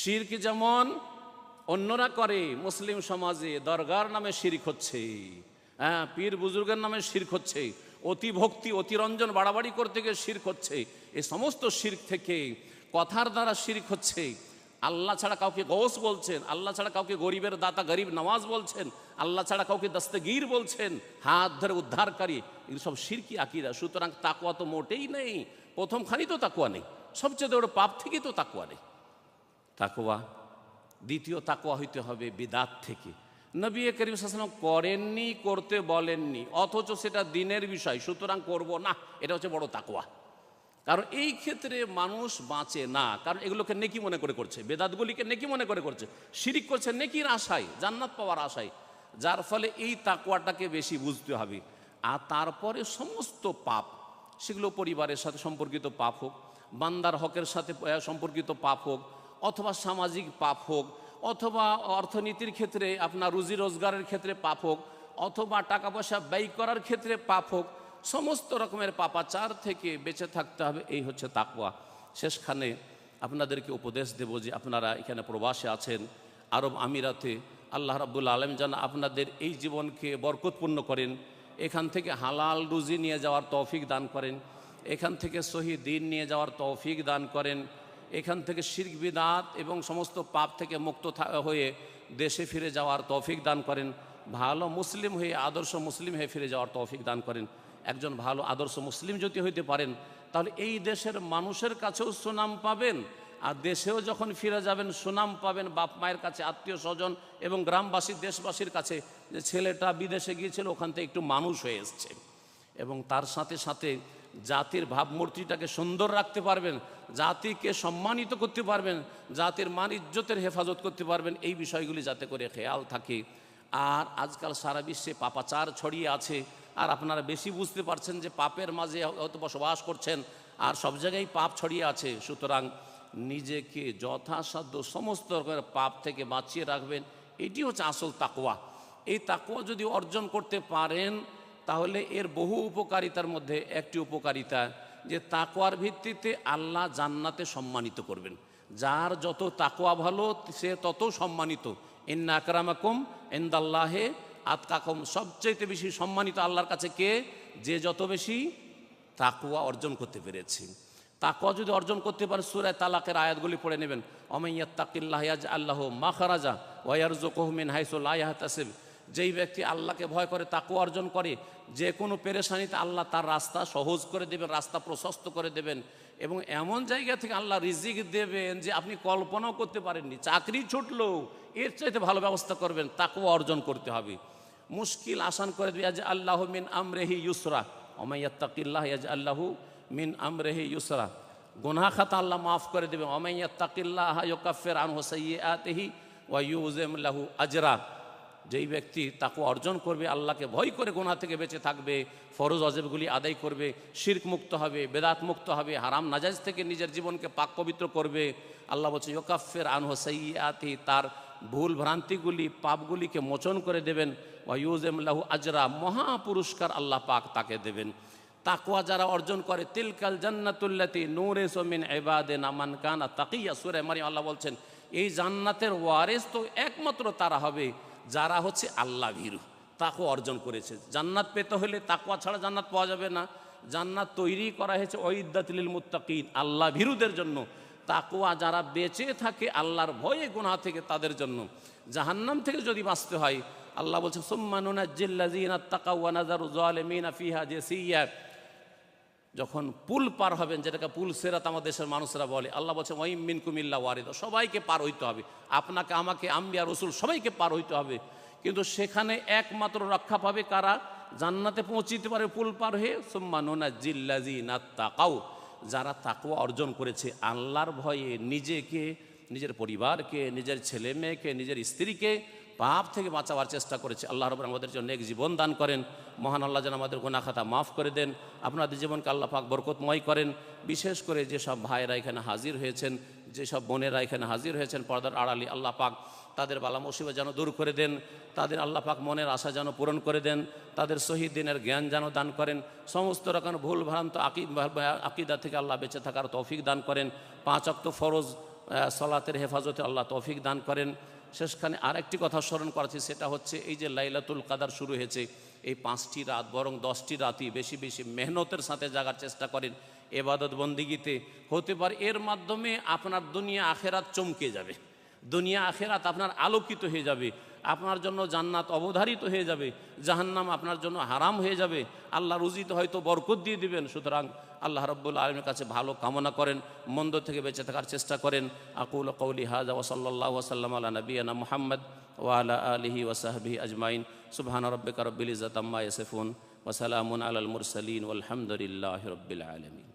[SPEAKER 1] শিরক যেমন অন্যরা করে, মুসলিম সমাজে দরগার নামে শিরক হচ্ছে, হ্যাঁ, পীর বুজুর্গের নামে শিরক হচ্ছে, অতি ভক্তি অতিরঞ্জন বাড়াবাড়ি করতে গিয়ে শিরক হচ্ছে। এই সমস্ত শিরক থেকে কথার দ্বারা শিরক হচ্ছে। আল্লাহ ছাড়া কাউকে গৌস বলছেন, আল্লাহ ছাড়া কাউকে গরিবের দাতা গরিব নওয়াজ বলছেন, আল্লাহ ছাড়া কাউকে দস্তগীর বলছেন, হাত ধরে উদ্ধারকারী, এগুলো সব শিরকি আকীদা। সুতরাং তাকওয়া তো মোটেই নেই, প্রথমখানি তো তাকওয়া নেই, সবচেয়ে বড় পাপ থেকেই তো তাকওয়া নেই। তাকওয়া, দ্বিতীয় তাকওয়া হইতে হবে বিদাত থেকে। নবী করিম সাল্লাল্লাহু আলাইহি ওয়াসাল্লাম করেননি, করতে বলেননি, অথচ সেটা দিনের বিষয়, সুতরাং করব না, এটা হচ্ছে বড় তাকওয়া। কারণ এই ক্ষেত্রে মানুষ বাঁচে না, কারণ এগুলোকে নেকি মনে করে করছে, বেদাতগুলিকে নেকি মনে করে করছে, শিরিক করছে নেকির আশায়, জান্নাত পাওয়ার আশায়, যার ফলে এই তাকওয়াটাকে বেশি বুঝতে হবে। আর তারপরে সমস্ত পাপ, সেগুলো পরিবারের সাথে সম্পর্কিত পাপ হোক, বান্দার হকের সাথে সম্পর্কিত পাপ হোক, অথবা সামাজিক পাপ হোক, অথবা অর্থনীতির ক্ষেত্রে আপনার রুজি রোজগারের ক্ষেত্রে পাপ হোক, অথবা টাকা পয়সা ব্যয় করার ক্ষেত্রে পাপ হোক, সমস্ত রকমের পাপাচার থেকে বেঁচে থাকতে হবে। এই হচ্ছে তাকওয়া। শেষখানে আপনাদেরকে উপদেশ দেব যে আপনারা এখানে প্রবাসে আছেন, আরব আমিরাতে, আল্লাহ রাব্বুল আলামিন যেন আপনাদের এই জীবনকে বরকতপূর্ণ করেন, এখান থেকে হালাল রুজি নিয়ে যাওয়ার তৌফিক দান করেন, এখান থেকে সহি দ্বীন নিয়ে যাওয়ার তৌফিক দান করেন, এখান থেকে শিরক বিদআত এবং সমস্ত পাপ থেকে মুক্ত হয়ে দেশে ফিরে যাওয়ার তৌফিক দান করেন, ভালো মুসলিম হয়ে আদর্শ মুসলিম হয়ে ফিরে যাওয়ার তৌফিক দান করেন। একজন ভালো আদর্শ মুসলিম যদি হইতে পারেন, তাহলে এই দেশের মানুষের কাছেও সুনাম পাবেন, আর দেশেও যখন ফিরে যাবেন সুনাম পাবেন বাপ মায়ের কাছে, আত্মীয় স্বজন এবং গ্রামবাসী দেশবাসীর কাছে, যে ছেলেটা বিদেশে গিয়েছিল, ওখান থেকে একটু মানুষ হয়ে এসছে। এবং তার সাথে সাথে জাতির ভাবমূর্তিটাকে সুন্দর রাখতে পারবেন, জাতিকে সম্মানিত করতে পারবেন, জাতির মান ইজ্জতের হেফাজত করতে পারবেন, এই বিষয়গুলি যাতে করে খেয়াল থাকে। আর আজকাল সারা বিশ্বে পাপাচার ছড়িয়ে আছে, আর আপনারা বেশি বুঝতে পারছেন যে পাপের মাঝে হয়তো বসবাস করছেন, আর সব জায়গায় পাপ ছড়িয়ে আছে। সুতরাং নিজেকে যথাসাধ্য সমস্ত রকমের পাপ থেকে বাঁচিয়ে রাখবেন, এটি হচ্ছে আসল তাকওয়া। এই তাকওয়া যদি অর্জন করতে পারেন, তাহলে এর বহু উপকারিতার মধ্যে একটি উপকারিতা, যে তাকওয়ার ভিত্তিতে আল্লাহ জান্নাতে সম্মানিত করবেন। যার যত তাকওয়া ভালো সে তত সম্মানিত। ইন্না আকরামাকুম ইনদাল্লাহি আতকাকুম, সবচেয়ে বেশি সম্মানিত আল্লাহর কাছে কে? যে যত বেশি তাকওয়া অর্জন করতে পেরেছে। তাকওয়া যদি অর্জন করতে পারে, সূরা তালাকের আয়াতগুলি পড়ে নেবেন। ওমাইয়াত্তাকিল্লাহ ইয়াজআল লাহু মাখরাজা ওয়া ইয়ারযুকুহু মিন হাইসু লা ইয়াহতাসিব। যেই ব্যক্তি আল্লাহকে ভয় করে, তাকওয়া অর্জন করে, যে কোনো পেরেশানিতে আল্লাহ তার রাস্তা সহজ করে দেবেন, রাস্তা প্রশস্ত করে দেবেন, এবং এমন জায়গা থেকে আল্লাহ রিজিক দেবেন যে আপনি কল্পনাও করতে পারেননি। চাকরি ছুটলো, এর চাইতে ভালো ব্যবস্থা করবেন। তাকওয়া অর্জন করতে হবে। মুশকিল আসান করে দেবে। ইয়াজআল লাহু মিন আমরিহি ইউসরা, ওমাইয়াত্তাকিল্লাহ ইয়াজআল লাহু মিন আমরিহি ইউসরা। গুনাহ খাতা আল্লাহ মাফ করে দেবেন। ওমাইয়াত্তাকিল্লাহ ইউকাফির আনহু সাইয়্যাতিহি ওয়া ইউজিম লাহু আজরা, যেই ব্যক্তি তাকওয়া অর্জন করবে, আল্লাহকে ভয় করে গুনাহ থেকে বেঁচে থাকবে, ফরজ ওয়াজিবগুলি আদায় করবে, শিরক মুক্ত হবে, বেদাত মুক্ত হবে, হারাম নাজাইজ থেকে নিজের জীবনকে পাক পবিত্র করবে, আল্লাহ বলছে ইউকাফির আনহু সাইয়্যাতি, তার ভুল ভ্রান্তিগুলি পাপগুলিকে মোচন করে দেবেন, ওয়া ইউজিম লাহু আজরা, মহা পুরস্কার আল্লাহ পাক তাকে দেবেন। তাকওয়া যারা অর্জন করে, তিলকাল জান্নাতুল্লাতি নূরিসু মিন ইবাদিনা মান কানা তাকিয়া, সূরা মারিয়াম আল্লাহ বলছেন এই জান্নাতের ওয়ারিস তো একমাত্র তারা হবে যারা হচ্ছে আল্লাহ ভীরু, তাকওয়া অর্জন করেছে। জান্নাত পেতে হলে তাকওয়া ছাড়া জান্নাত পাওয়া যাবে না। জান্নাত তৈরি করা হয়েছে উইদ্দাতুল লিল মুত্তাকিন, আল্লাহ ভীরুদের জন্য। তাকওয়া যারা বেঁচে থাকে আল্লাহর ভয়ে গুনাহ থেকে, তাদের জন্য। জাহান্নাম থেকে যদি বাঁচতে হয়, আল্লাহ বলছে সুম্মা নুনাজ্জিল লাযিনা তাকাউ ওয়া নাযারু যালিমিনা ফিহা জাসিয়া, যখন পুল পার হবেন, যেটাকে পুল সিরাত আমার দেশের মানুষরা বলে, আল্লাহ বলছে ওয়াইম মিনকুম ইল্লা ওয়ারিদ, সবাইকে পার হইতে হবে, আপনাকে আমাকে আম্বিয়া রসুল সবাইকে পার হইতে হবে। কিন্তু সেখানে একমাত্র রক্ষা পাবে কারা? জান্নাতে পৌঁছিতে পারে পুল পার হয়ে। সুম্মা নুনাজ্জিল লাযিনা তাকাউ, যারা তাকওয়া অর্জন করেছে, আল্লাহর ভয়ে নিজেকে, নিজের পরিবারকে, নিজের ছেলে মেয়েকে, নিজের স্ত্রীকে পাপ থেকে বাঁচাবার চেষ্টা করেছে। আল্লাহ রাব্বুল আমাদের জন্য এক জীবন দান করেন। মহান আল্লাহ যেন আমাদের গুনাহ খাতা মাফ করে দেন, আপনাদের জীবনকে আল্লাহ পাক বরকতময় করেন। বিশেষ করে যেসব ভাইরা এখানে হাজির হয়েছেন, যেসব বোনেরা এখানে হাজির হয়েছেন পর্দার আড়ালে, আল্লাহ পাক তাদের বালা মুসিবত যেন দূর করে দেন, তাদের আল্লাহ পাক মনের আশা যেন পূরণ করে দেন, তাদের শহীদ দিনের জ্ঞান যেন দান করেন, সমস্ত রকম ভুল ভ্রান্ত আকিদা থেকে আল্লাহ বেঁচে থাকার তৌফিক দান করেন, 5 ওয়াক্ত ফরজ সালাতের হেফাজতে আল্লাহ তৌফিক দান করেন। শেষখানে আরেকটি কথা স্মরণ করাচ্ছি, সেটা হচ্ছে এই যে লাইলাতুল কাদার শুরু হয়েছে, এই 5টি রাত বরং 10টি রাতই বেশি বেশি মেহনতের সাথে জাগার চেষ্টা করেন ইবাদত বন্দিগিতে। হতে পারে এর মাধ্যমে আপনার দুনিয়া আখেরাত চমকে যাবে, দুনিয়া আখেরাত আপনার আলোকিত হয়ে যাবে, আপনার জন্য জান্নাত অবধারিত হয়ে যাবে, জাহান্নাম আপনার জন্য হারাম হয়ে যাবে, আল্লাহ রুজিতে হয়তো বরকত দিয়ে দিবেন। সুতরাং আল্লাহ রাব্বুল আলামিনের কাছে ভালো কামনা করেন, মন্দ থেকে বেঁচে থাকার চেষ্টা করেন। আকুলু কওলি হাযা ওয়া সাল্লাল্লাহু ওয়া সাল্লাম আলা নবিয়িনা মুহাম্মদ ওয়া আলা আলিহি ওয়া সাহবিহি আজমাইন। সুবহানা রাব্বিকা রাব্বিল ইজ্জাতি আম্মা ইয়াসিফুন ওয়া সালামুন আলাল মুরসালিন ওয়াল হামদুলিল্লাহি রাব্বিল আলামিন।